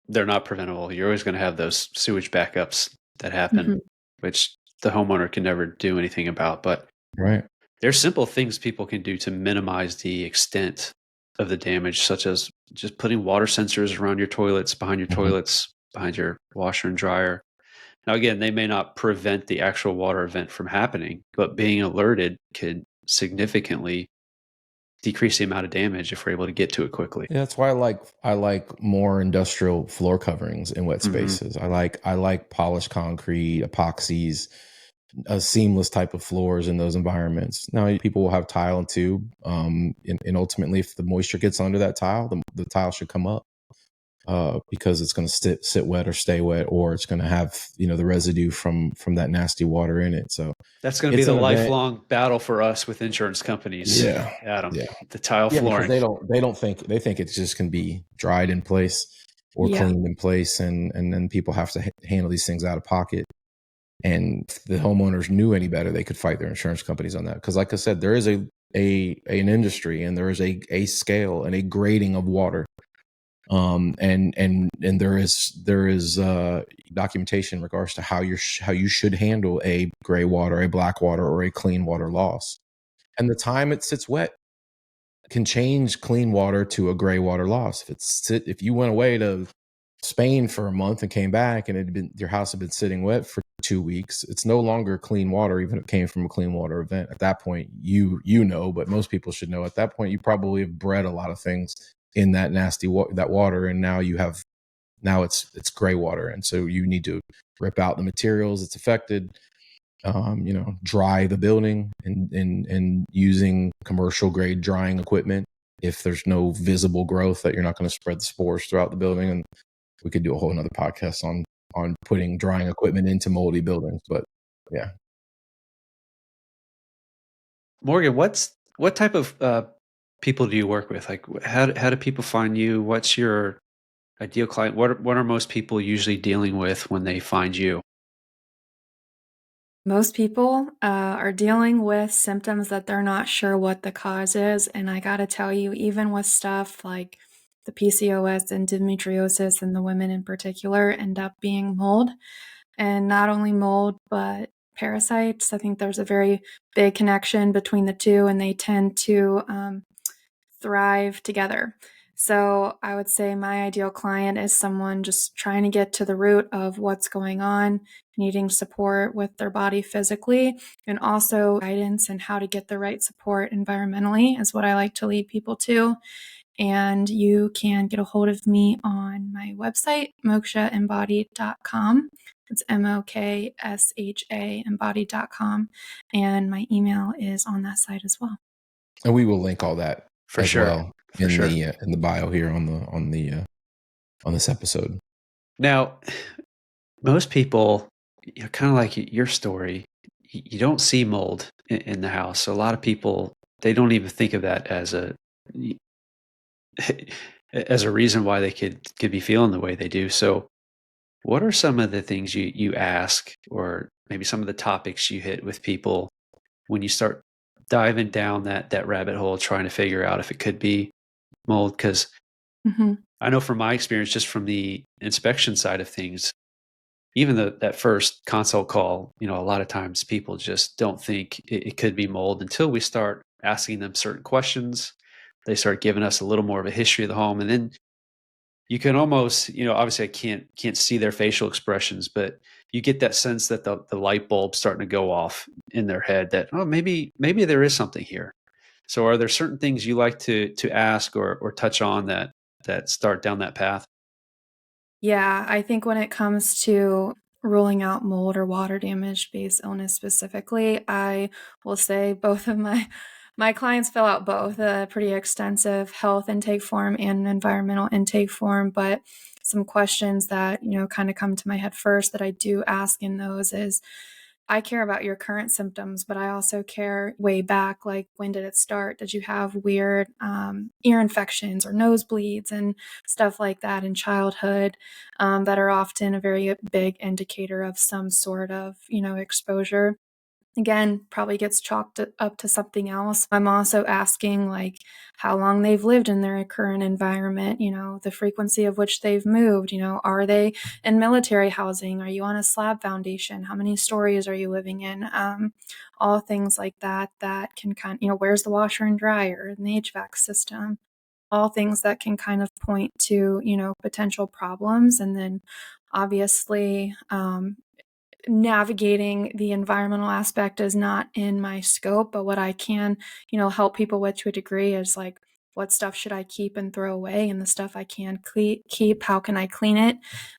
they're not preventable. You're always going to have those sewage backups that happen, Mhm. which the homeowner can never do anything about. But Right. there's simple things people can do to minimize the extent of the damage, such as just putting water sensors around your toilets, Mhm. behind your washer and dryer. Now, again, they may not prevent the actual water event from happening, but being alerted could significantly decrease the amount of damage if we're able to get to it quickly. Yeah, that's why I like more industrial floor coverings in wet Hmm. spaces. I like polished concrete, epoxies, a seamless type of floors in those environments. Now, people will have tile and tube, and ultimately, if the moisture gets under that tile, the tile should come up, because it's going to sit wet or stay wet, or it's going to have the residue from that nasty water in it. So That's going to be it's the an event. lifelong battle for us with insurance companies, Yeah, Adam. yeah, The tile yeah, because flooring. they think it just can be dried in place or Yeah. cleaned in place, and then people have to handle these things out of pocket. And if the homeowners knew any better, they could fight their insurance companies on that. Because, like I said, there is an industry, and there is a scale and a grading of water, and there is documentation in regards to how you should handle a gray water, a black water, or a clean water loss. And the time it sits wet can change clean water to a gray water loss. If you went away to Spain for a month and came back, and your house had been sitting wet for 2 weeks, it's no longer clean water, even if it came from a clean water event. At that point, but most people should know, at that point, you probably have bred a lot of things in that that water, and now it's gray water, and so you need to rip out the materials it's affected, dry the building, and using commercial grade drying equipment. If there's no visible growth, that you're not going to spread the spores throughout the building. And we could do a whole another podcast on putting drying equipment into moldy buildings. But yeah. Morgan, what type of people do you work with? Like, how do people find you? What's your ideal client? What are most people usually dealing with when they find you? Most people are dealing with symptoms that they're not sure what the cause is. And I got to tell you, even with stuff like the PCOS and endometriosis, and the women in particular end up being mold. And not only mold, but parasites. I think there's a very big connection between the two, and they tend to thrive together. So I would say my ideal client is someone just trying to get to the root of what's going on, needing support with their body physically, and also guidance and how to get the right support environmentally is what I like to lead people to. And you can get a hold of me on my website, mokshaembodied.com. It's MOKSHA embodied.com. And my email is on that site as well. And we will link all that For as sure. well For in sure. the bio here on this episode. Now, most people, kind of like your story, you don't see mold in the house. So a lot of people, they don't even think of that as a reason why they could be feeling the way they do. So what are some of the things you ask, or maybe some of the topics you hit with people when you start diving down that rabbit hole, trying to figure out if it could be mold? Because Mm-hmm. I know from my experience, just from the inspection side of things, even that first consult call, a lot of times people just don't think it could be mold until we start asking them certain questions. They start giving us a little more of a history of the home, and then you can almost, obviously I can't see their facial expressions, but you get that sense that the light bulb's starting to go off in their head that, oh, maybe there is something here. So are there certain things you like to ask or touch on that start down that path? Yeah, I think when it comes to ruling out mold or water damage based illness specifically, I will say both of my clients fill out both a pretty extensive health intake form and an environmental intake form. But some questions that kind of come to my head first that I do ask in those is, I care about your current symptoms, but I also care way back, like when did it start? Did you have weird ear infections or nosebleeds and stuff like that in childhood that are often a very big indicator of some sort of, exposure? Again, probably gets chalked up to something else. I'm also asking like how long they've lived in their current environment, the frequency of which they've moved, are they in military housing? Are you on a slab foundation? How many stories are you living in? All things like that can where's the washer and dryer and the HVAC system? All things that can kind of point to, potential problems. And then obviously, navigating the environmental aspect is not in my scope, but what I can, help people with to a degree is like, what stuff should I keep and throw away, and the stuff I can keep, how can I clean it?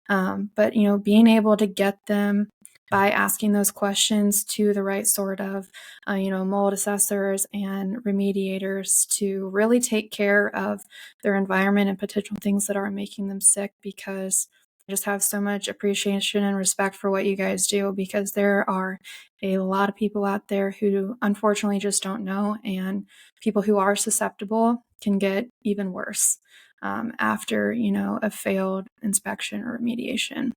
But being able to get them by asking those questions to the right sort of, mold assessors and remediators to really take care of their environment and potential things that are making them sick, because just have so much appreciation and respect for what you guys do, because there are a lot of people out there who unfortunately just don't know, and people who are susceptible can get even worse after a failed inspection or remediation.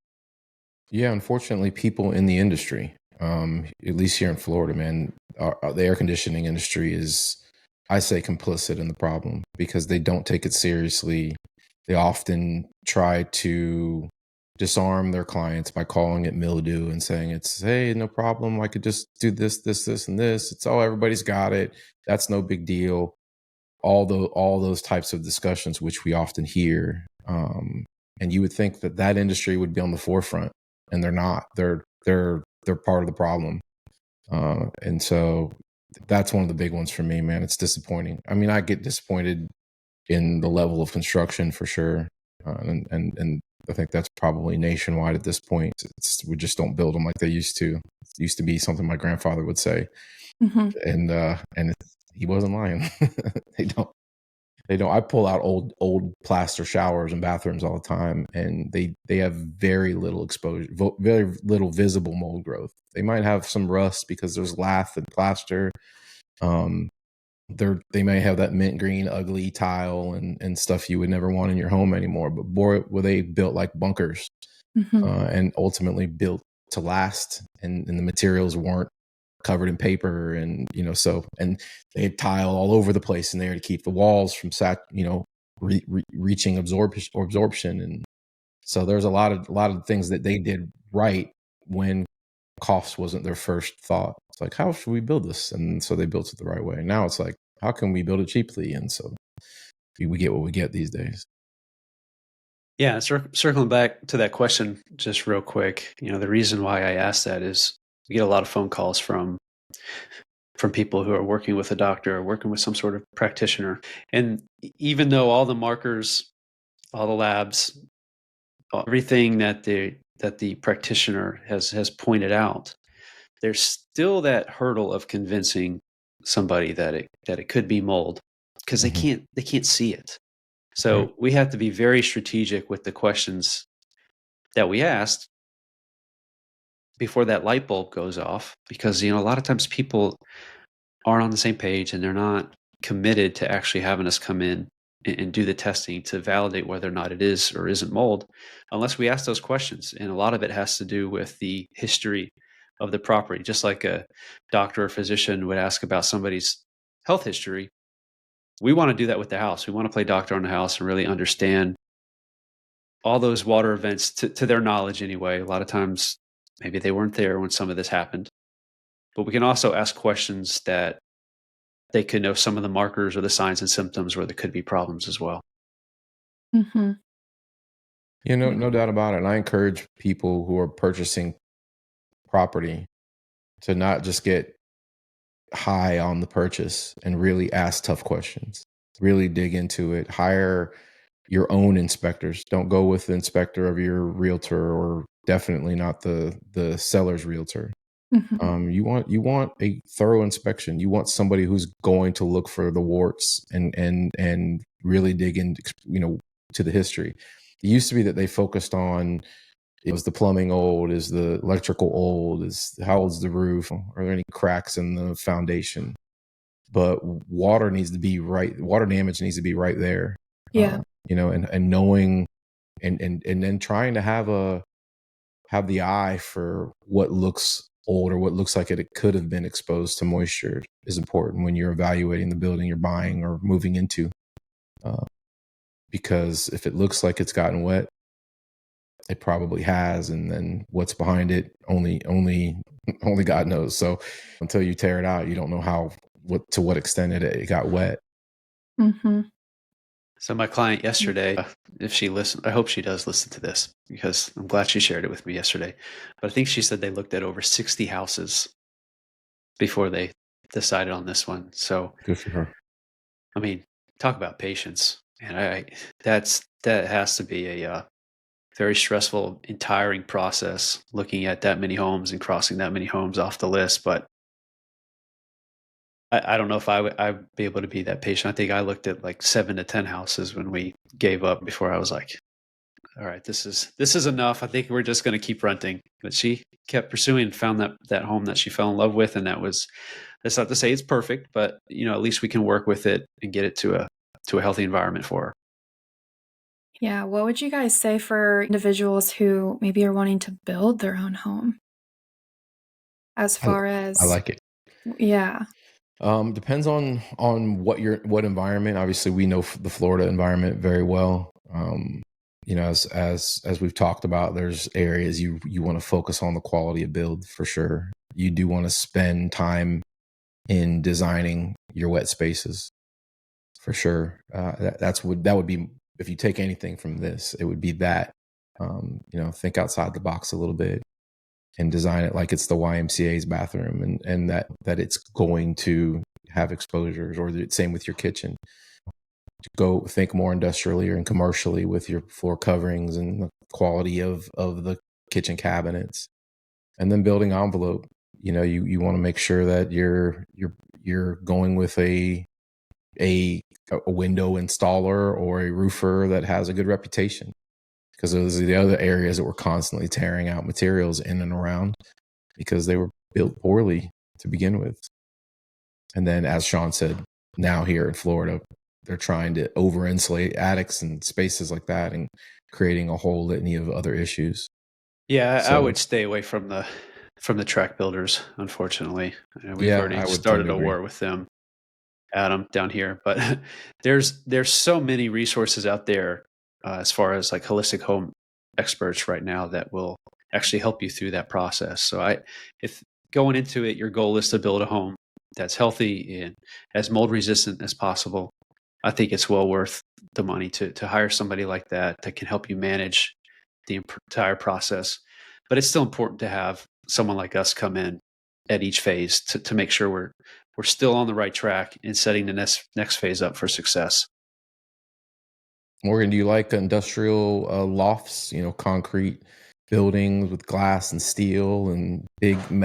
Yeah, unfortunately, people in the industry, at least here in Florida, man, the air conditioning industry is, I say, complicit in the problem because they don't take it seriously. They often try to disarm their clients by calling it mildew and saying it's, hey, no problem. I could just do this, this, this, and this. It's, oh, everybody's got it. That's no big deal. All those types of discussions, which we often hear. And you would think that industry would be on the forefront, and they're not. They're part of the problem. And so that's one of the big ones for me, man. It's disappointing. I mean, I get disappointed in the level of construction for sure. And I think that's probably nationwide at this point. We just don't build them like they used to. It used to be something my grandfather would say. Mm-hmm. And he wasn't lying. They don't. I pull out old plaster showers and bathrooms all the time, and they have very little exposure, very little visible mold growth. They might have some rust because there's lath and plaster. They may have that mint green ugly tile and stuff you would never want in your home anymore, but boy, were they built like bunkers. Mm-hmm. And ultimately built to last, and the materials weren't covered in paper, and and they had tile all over the place in there to keep the walls from reaching absorption. And so there's a lot of things that they did right when cost wasn't their first thought. It's like, how should we build this? And so they built it the right way. Now it's like, how can we build it cheaply? And so we get what we get these days. Yeah, circling back to that question just real quick, the reason why I asked that is we get a lot of phone calls from people who are working with a doctor or working with some sort of practitioner. And even though all the markers, all the labs, everything that the practitioner has pointed out, there's still that hurdle of convincing somebody that it could be mold, because they can't see it. So Right. we have to be very strategic with the questions that we asked before that light bulb goes off, because a lot of times people aren't on the same page and they're not committed to actually having us come in and do the testing to validate whether or not it is or isn't mold unless we ask those questions. And a lot of it has to do with the history of the property. Just like a doctor or physician would ask about somebody's health history, we want to do that with the house. We want to play doctor on the house and really understand all those water events to their knowledge anyway. A lot of times maybe they weren't there when some of this happened, but we can also ask questions that they could know some of the markers or the signs and symptoms where there could be problems as well. Mm-hmm. No doubt about it. And I encourage people who are purchasing property to not just get high on the purchase and really ask tough questions, really dig into it, hire your own inspectors. Don't go with the inspector of your realtor, or definitely not the seller's realtor. Mm-hmm. You want a thorough inspection. You want somebody who's going to look for the warts and really dig in, to the history. It used to be that they focused on Is the plumbing old? Is the electrical old? How old's the roof? Are there any cracks in the foundation? But water needs to be right. Water damage needs to be right there. Yeah. And knowing and then trying to have the eye for what looks old or what looks like it could have been exposed to moisture is important when you're evaluating the building you're buying or moving into. Because if it looks like it's gotten wet, it probably has, and then what's behind it, only God knows. So until you tear it out, you don't know to what extent it got wet. Mm-hmm. So my client yesterday, if she listened, I hope she does listen to this because I'm glad she shared it with me yesterday. But I think she said they looked at over 60 houses before they decided on this one. So Good for her. I mean, talk about patience, and that has to be a very stressful and tiring process looking at that many homes and crossing that many homes off the list. But I don't know if I'd be able to be that patient. I think I looked at like 7 to 10 houses when we gave up before I was like, all right, this is enough. I think we're just going to keep renting. But she kept pursuing and found that home that she fell in love with. And that's not to say it's perfect, but at least we can work with it and get it to a healthy environment for her. Yeah. What would you guys say for individuals who maybe are wanting to build their own home? As far as, I like it. Yeah. Depends on what environment. Obviously, we know the Florida environment very well. As we've talked about, there's areas you want to focus on the quality of build for sure. You do want to spend time in designing your wet spaces for sure. That would be, if you take anything from this, it would be that. Think outside the box a little bit and design it like it's the YMCA's bathroom, and that it's going to have exposures, or the same with your kitchen. Go think more industrially and commercially with your floor coverings and the quality of the kitchen cabinets. And then building envelope, you want to make sure that you're going with a window installer or a roofer that has a good reputation, because those are the other areas that we're constantly tearing out materials in and around because they were built poorly to begin with. And then, as Sean said, now here in Florida, they're trying to over insulate attics and spaces like that and creating a whole litany of other issues. Yeah, So, I would stay away from the track builders, unfortunately. We've yeah, already I would tend started to a agree. war with them, Adam, down here. But there's so many resources out there as far as like holistic home experts right now that will actually help you through that process. So if going into it, your goal is to build a home that's healthy and as mold resistant as possible, I think it's well worth the money to hire somebody like that can help you manage the entire process. But it's still important to have someone like us come in at each phase to make sure we're still on the right track and setting the next phase up for success. Morgan, do you like industrial lofts, concrete buildings with glass and steel and big exposed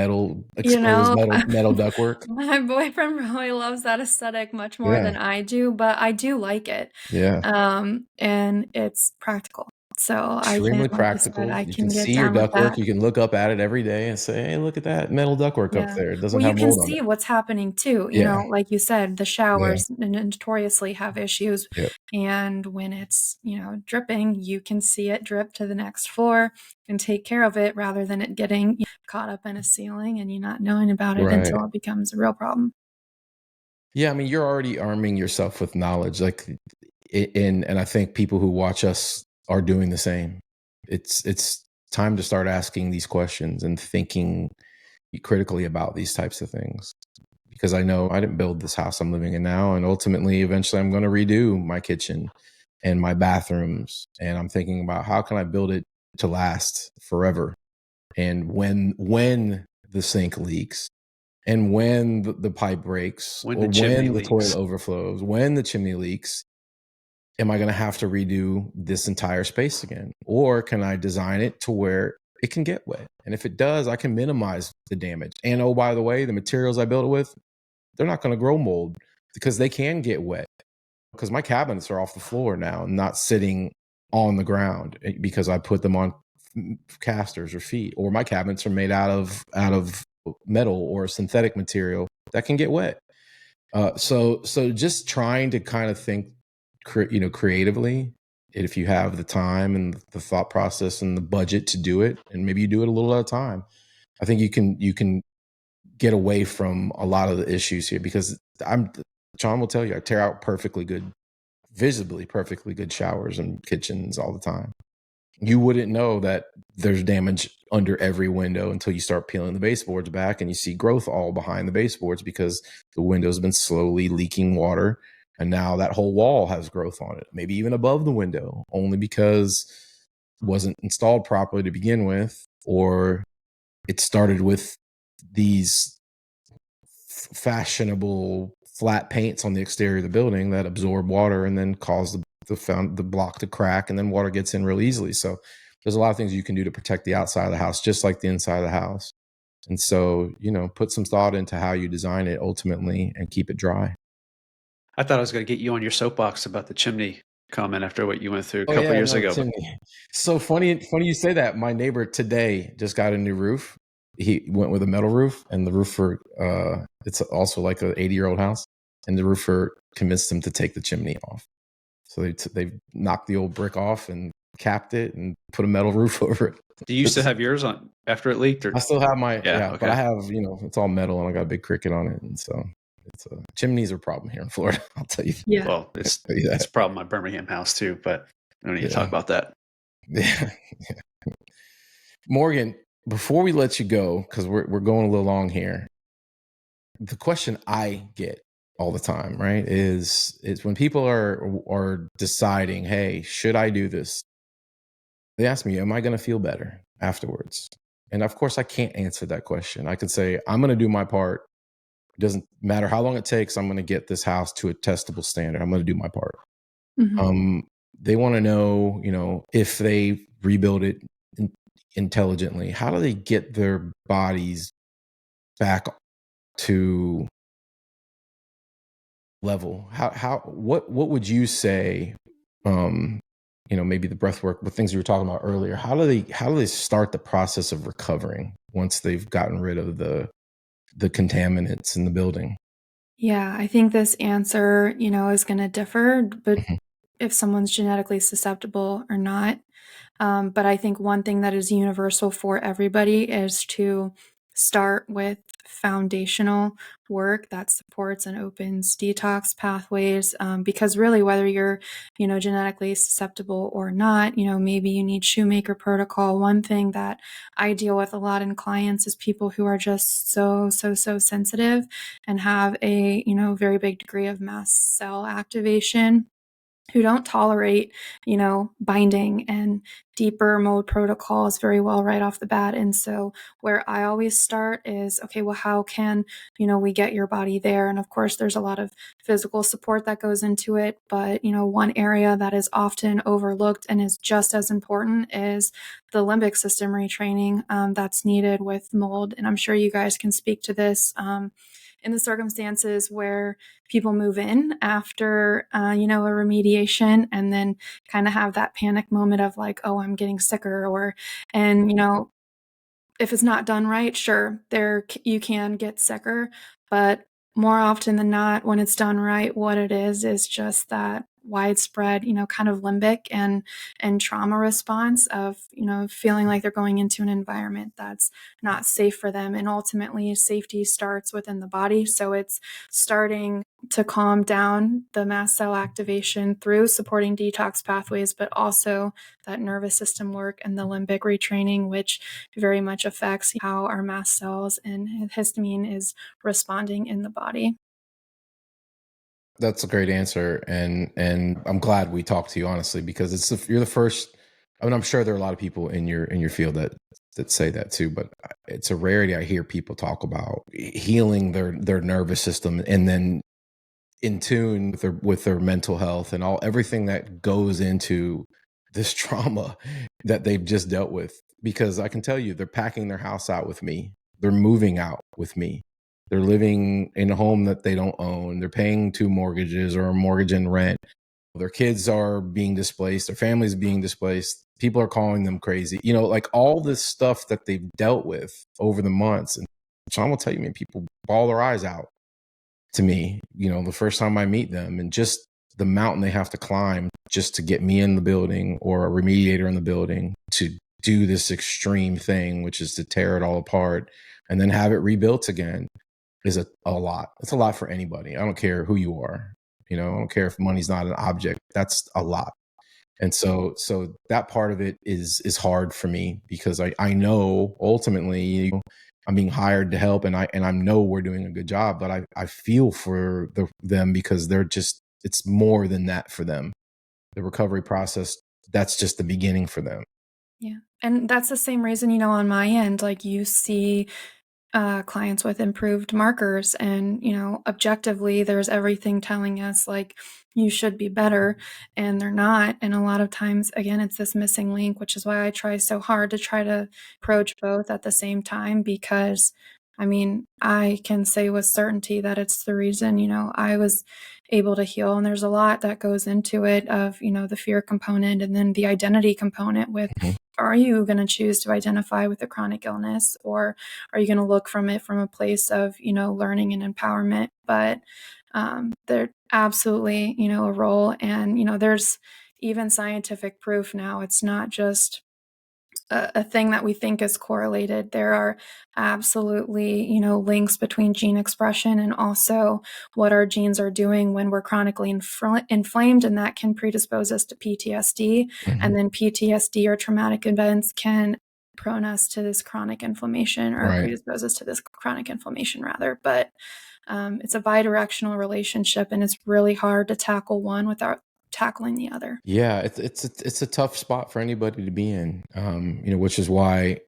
metal ductwork? My boyfriend probably loves that aesthetic much more than Yeah. I do, but I do like it. Yeah. And it's practical. So I can, Extremely like you said, practical. I You can can get see your down with ductwork. that. You can look up at it every day and say, hey, look at that metal ductwork up Yeah. there. It doesn't Well, you have can mold on see it. what's happening too. Yeah. Like you said, the Yeah. showers notoriously have issues. Yep. And when it's, dripping, you can see it drip to the next floor and take care of it rather than it getting caught up in a ceiling and you not knowing about it Right. until it becomes a real problem. Yeah. I mean, you're already arming yourself with knowledge. And I think people who watch us are doing the same. It's time to start asking these questions and thinking critically about these types of things. Because I know I didn't build this house I'm living in now, and ultimately, eventually, I'm going to redo my kitchen and my bathrooms. And I'm thinking about how can I build it to last forever. And when the sink leaks, and when the pipe breaks, When or the chimney when the leaks. toilet overflows, when the chimney leaks, am I going to have to redo this entire space again? Or can I design it to where it can get wet? And if it does, I can minimize the damage. And oh, by the way, the materials I built it with, they're not going to grow mold because they can get wet. Because my cabinets are off the floor now, not sitting on the ground, because I put them on casters or feet, or my cabinets are made out of metal or synthetic material that can get wet. So just trying to kind of think, creatively. If you have the time and the thought process and the budget to do it, and maybe you do it a little at a time, I think you can get away from a lot of the issues here, because Sean will tell you, I tear out visibly perfectly good showers and kitchens all the time. You wouldn't know that there's damage under every window until you start peeling the baseboards back and you see growth all behind the baseboards, because the window's been slowly leaking water. And now that whole wall has growth on it, maybe even above the window, only because it wasn't installed properly to begin with, or it started with these fashionable flat paints on the exterior of the building that absorb water and then cause the block to crack, and then water gets in real easily. So there's a lot of things you can do to protect the outside of the house, just like the inside of the house. And so, put some thought into how you design it ultimately and keep it dry. I thought I was going to get you on your soapbox about the chimney comment after what you went through a Oh couple yeah, years no, ago. chimney. So funny you say that. My neighbor today just got a new roof. He went with a metal roof, and the roofer, it's also like an 80-year-old house, and the roofer convinced him to take the chimney off. So they knocked the old brick off and capped it and put a metal roof over it. Do you still have yours on after it leaked? Or? I still have my, okay. But I have, it's all metal, and I got a big cricket on it. And so chimneys are a problem here in Florida. I'll tell you. Yeah. Well, it's a problem at my Birmingham house too, but I don't need to talk about that. Yeah. Morgan, before we let you go, because we're going a little long here, the question I get all the time, right, is when people are deciding, hey, should I do this? They ask me, am I going to feel better afterwards? And of course, I can't answer that question. I could say, I'm going to do my part. It doesn't matter how long it takes. I'm going to get this house to a testable standard. I'm going to do my part. Mm-hmm. They want to know, if they rebuild it intelligently, how do they get their bodies back to level? What would you say? Maybe the breath work, the things you were talking about earlier. How do they start the process of recovering once they've gotten rid of the contaminants in the building? Yeah, I think this answer, is going to differ, but if someone's genetically susceptible or not. But I think one thing that is universal for everybody is to start with foundational work that supports and opens detox pathways. Because really, whether you're, genetically susceptible or not, maybe you need shoemaker protocol. One thing that I deal with a lot in clients is people who are just so sensitive and have a, very big degree of mast cell activation, who don't tolerate, binding and deeper mold protocols very well right off the bat. And so where I always start is, okay, well, how can, we get your body there? And of course, there's a lot of physical support that goes into it. But, one area that is often overlooked and is just as important is the limbic system retraining that's needed with mold. And I'm sure you guys can speak to this. In the circumstances where people move in after, a remediation, and then kind of have that panic moment of like, oh, I'm getting sicker, and if it's not done right, sure, you can get sicker, but more often than not, when it's done right, what it is just that widespread, kind of limbic and trauma response of, feeling like they're going into an environment that's not safe for them. And ultimately, safety starts within the body. So it's starting to calm down the mast cell activation through supporting detox pathways, but also that nervous system work and the limbic retraining, which very much affects how our mast cells and histamine is responding in the body. That's a great answer, and I'm glad we talked to you, honestly, because you're the first. I mean, I'm sure there are a lot of people in your field that say that too, but it's a rarity. I hear people talk about healing their nervous system and then in tune with their mental health and everything that goes into this trauma that they've just dealt with. Because I can tell you, they're packing their house out with me. They're moving out with me. They're living in a home that they don't own. They're paying 2 mortgages or a mortgage and rent. their kids are being displaced, their families being displaced, people are calling them crazy, like all this stuff that they've dealt with over the months. And Sean will tell you, man, people bawl their eyes out to me, the first time I meet them, and just the mountain they have to climb just to get me in the building or a remediator in the building to do this extreme thing, which is to tear it all apart and then have it rebuilt again, is a lot. It's a lot for anybody. I don't care who you are. I don't care if money's not an object. That's a lot. And so that part of it is hard for me, because I know ultimately I'm being hired to help, and I know we're doing a good job, but I feel for them, because it's more than that for them. The recovery process, that's just the beginning for them. Yeah. And that's the same reason, on my end, like you see clients with improved markers, and objectively there's everything telling us like you should be better, and they're not. And a lot of times, again, it's this missing link, which is why I try so hard to try to approach both at the same time, because I can say with certainty that it's the reason I was able to heal. And there's a lot that goes into it, of the fear component, and then the identity component with, are you going to choose to identify with a chronic illness, or are you going to look from it from a place of, learning and empowerment? But they're absolutely, a role. And, there's even scientific proof now. It's not just a thing that we think is correlated. There are absolutely, links between gene expression and also what our genes are doing when we're chronically inflamed, and that can predispose us to PTSD. And then PTSD or traumatic events can prone us to this chronic inflammation, or predispose us to this chronic inflammation rather. But it's a bidirectional relationship, and it's really hard to tackle one without tackling the other. Yeah, it's a tough spot for anybody to be in, which is why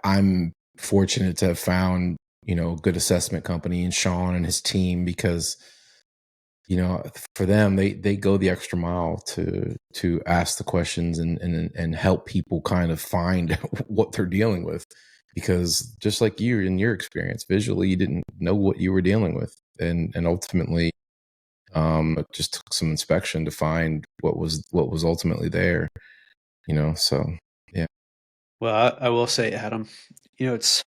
I'm fortunate to have found, a good assessment company in Sean and his team, because, for them, they go the extra mile to ask the questions and help people kind of find what they're dealing with, because just like you in your experience, visually, you didn't know what you were dealing with, and ultimately, it just took some inspection to find what was ultimately there, so yeah. Well, I will say, Adam, it's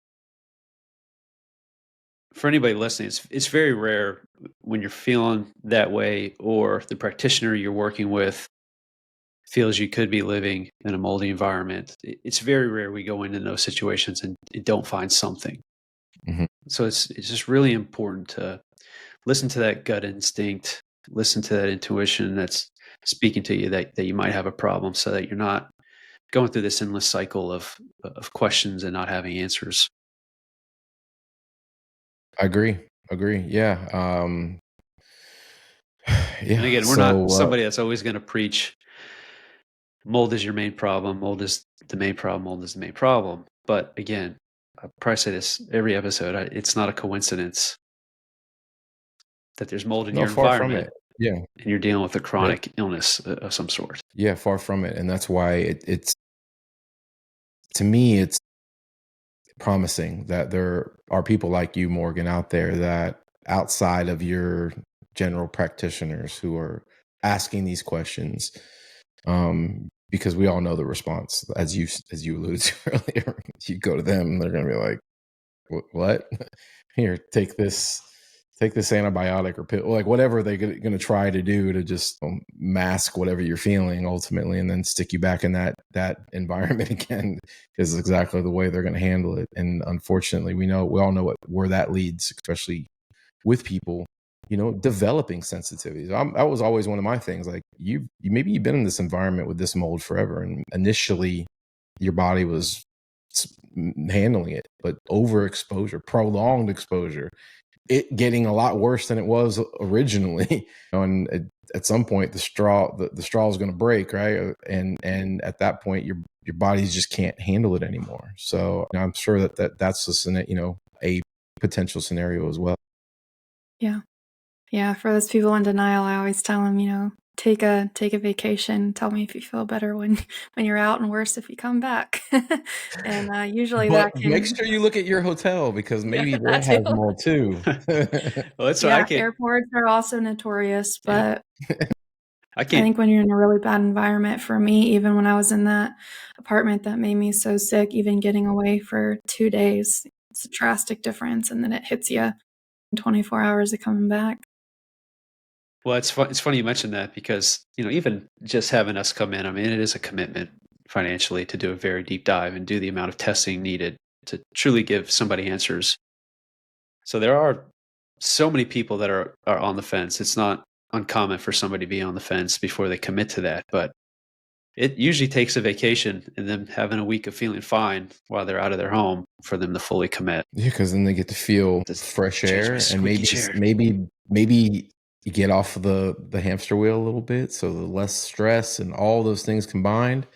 for anybody listening, it's very rare when you're feeling that way, or the practitioner you're working with feels you could be living in a moldy environment. It's very rare we go into those situations and don't find something. So it's just really important to listen to that gut instinct, listen to that intuition that's speaking to you that you might have a problem, so that you're not going through this endless cycle of questions and not having answers. I agree. Yeah. Yeah. And again, we're not somebody that's always going to preach mold is your main problem, mold is the main problem, mold is the main problem. But again, I probably say this every episode, it's not a coincidence that there's mold in your far from environment. it. Yeah. And you're dealing with a chronic illness of some sort. Yeah, far from it. And that's why it's, to me, it's promising that there are people like you, Morgan, out there, that outside of your general practitioners, who are asking these questions, because we all know the response, as you alluded to earlier. You go to them, they're going to be like, what? Here, take this antibiotic or pill, like whatever they're going to try to do to just mask whatever you're feeling ultimately, and then stick you back in that environment again, is exactly the way they're going to handle it. And unfortunately, we all know where that leads, especially with people, developing sensitivities. That was always one of my things. Like maybe you've been in this environment with this mold forever, and initially your body was handling it, but overexposure, prolonged exposure, it getting a lot worse than it was originally. And at some point, the straw is going to break, right? And at that point, your body just can't handle it anymore. So I'm sure that's a potential scenario as well. Yeah. For those people in denial, I always tell them, take a vacation. Tell me if you feel better when you're out, and worse if you come back. And usually that can make sure you look at your hotel, because maybe that has mold too. Well, that's yeah. Airports are also notorious, but I I can't. think when you're in a really bad environment, for me, even when I was in that apartment that made me so sick, even getting away for 2 days, it's a drastic difference, and then it hits you in 24 hours of coming back. Well, it's funny you mentioned that because, even just having us come in, I mean, it is a commitment financially to do a very deep dive and do the amount of testing needed to truly give somebody answers. So there are so many people that are on the fence. It's not uncommon for somebody to be on the fence before they commit to that, but it usually takes a vacation and them having a week of feeling fine while they're out of their home for them to fully commit. Yeah, because then they get to feel Just fresh change my air and squeaky chair. maybe you get off of the hamster wheel a little bit. So the less stress and all those things combined,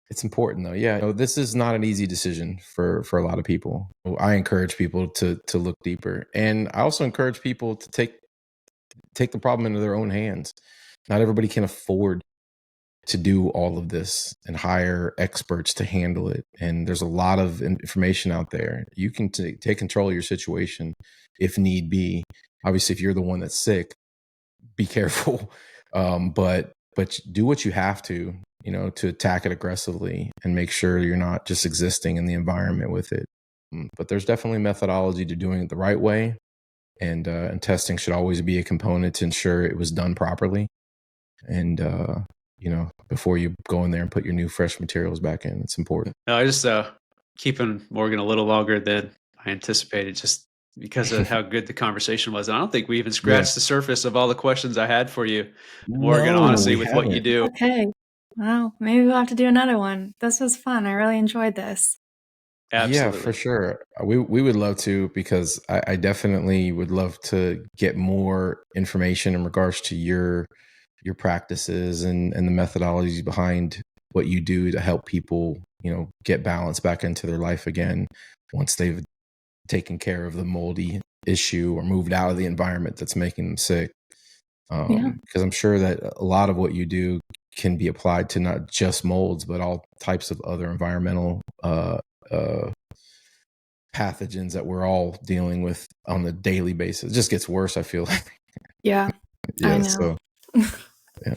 it's important though. Yeah, this is not an easy decision for a lot of people. I encourage people to look deeper, and I also encourage people to take the problem into their own hands. Not everybody can afford to do all of this and hire experts to handle it. And there's a lot of information out there. You can take control of your situation if need be. Obviously, if you're the one that's sick, be careful. But do what you have to, to attack it aggressively and make sure you're not just existing in the environment with it. But there's definitely methodology to doing it the right way. And testing should always be a component to ensure it was done properly. And, before you go in there and put your new fresh materials back in, it's important. No, I just keeping Morgan a little longer than I anticipated just because of how good the conversation was. And I don't think we even scratched the surface of all the questions I had for you, Morgan, No, honestly, we with what you haven't. do. Okay. Wow. Maybe we'll have to do another one. This was fun. I really enjoyed this. Absolutely. Yeah, for sure. We would love to, because I definitely would love to get more information in regards to your practices and the methodologies behind what you do to help people, get balance back into their life again once they've taken care of the moldy issue or moved out of the environment that's making them sick. Because I'm sure that a lot of what you do can be applied to not just molds, but all types of other environmental pathogens that we're all dealing with on a daily basis. It just gets worse, I feel like. Yeah, I know. So yeah.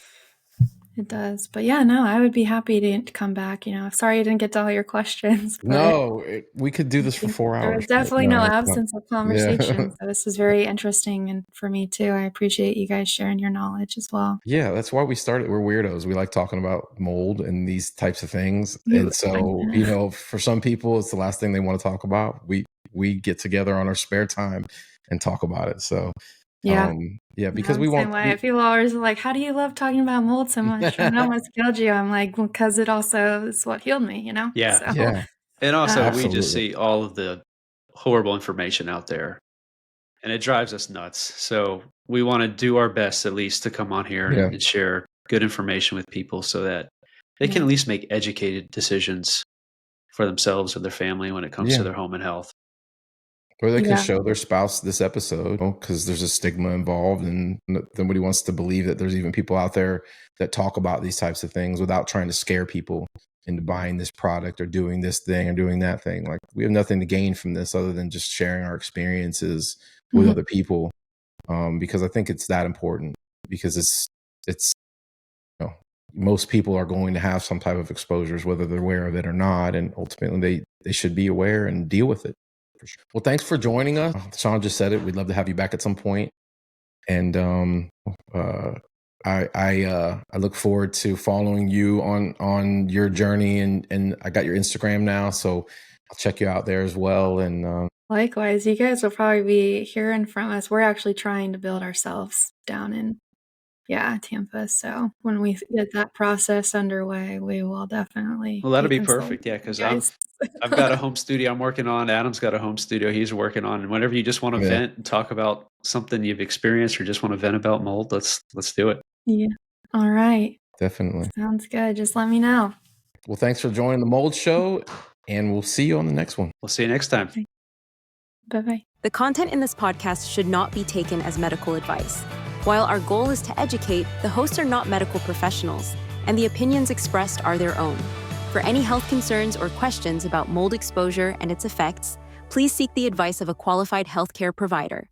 It does. But yeah, no, I would be happy to come back. Sorry I didn't get to all your questions. But No, we could do this for 4 there hours. was definitely no it's not. absence of conversation. So this is very interesting. And for me too, I appreciate you guys sharing your knowledge as well. Yeah, that's why we started. We're weirdos. We like talking about mold and these types of things. And so, for some people, it's the last thing they want to talk about. We get together on our spare time and talk about it. So yeah. Because we want. Way. People are always like, "How do you love talking about mold so much? I know what's killed you." I'm like, "Well, because it also is what healed me." Yeah, So, yeah. And also, we just see all of the horrible information out there, and it drives us nuts. So we want to do our best, at least, to come on here and share good information with people so that they can at least make educated decisions for themselves or their family when it comes to their home and health. Or they can show their spouse this episode, because there's a stigma involved, and nobody wants to believe that there's even people out there that talk about these types of things without trying to scare people into buying this product or doing this thing or doing that thing. Like, we have nothing to gain from this other than just sharing our experiences with other people. Because I think it's that important, because it's most people are going to have some type of exposures, whether they're aware of it or not. And ultimately they should be aware and deal with it. For sure. Well, thanks for joining us. Sean just said it. We'd love to have you back at some point. And I look forward to following you on your journey, and I got your Instagram now, so I'll check you out there as well. And likewise, you guys will probably be hearing from us. We're actually trying to build ourselves down in Tampa. So when we get that process underway, we will definitely. Well, that'll be perfect. Yeah, because I've got a home studio I'm working on. Adam's got a home studio he's working on. And whenever you just want to vent and talk about something you've experienced or just want to vent about mold, let's do it. Yeah. All right. Definitely. Sounds good. Just let me know. Well, thanks for joining the Mold Show, and we'll see you on the next one. We'll see you next time. Okay. Bye-bye. The content in this podcast should not be taken as medical advice. While our goal is to educate, the hosts are not medical professionals, and the opinions expressed are their own. For any health concerns or questions about mold exposure and its effects, please seek the advice of a qualified healthcare provider.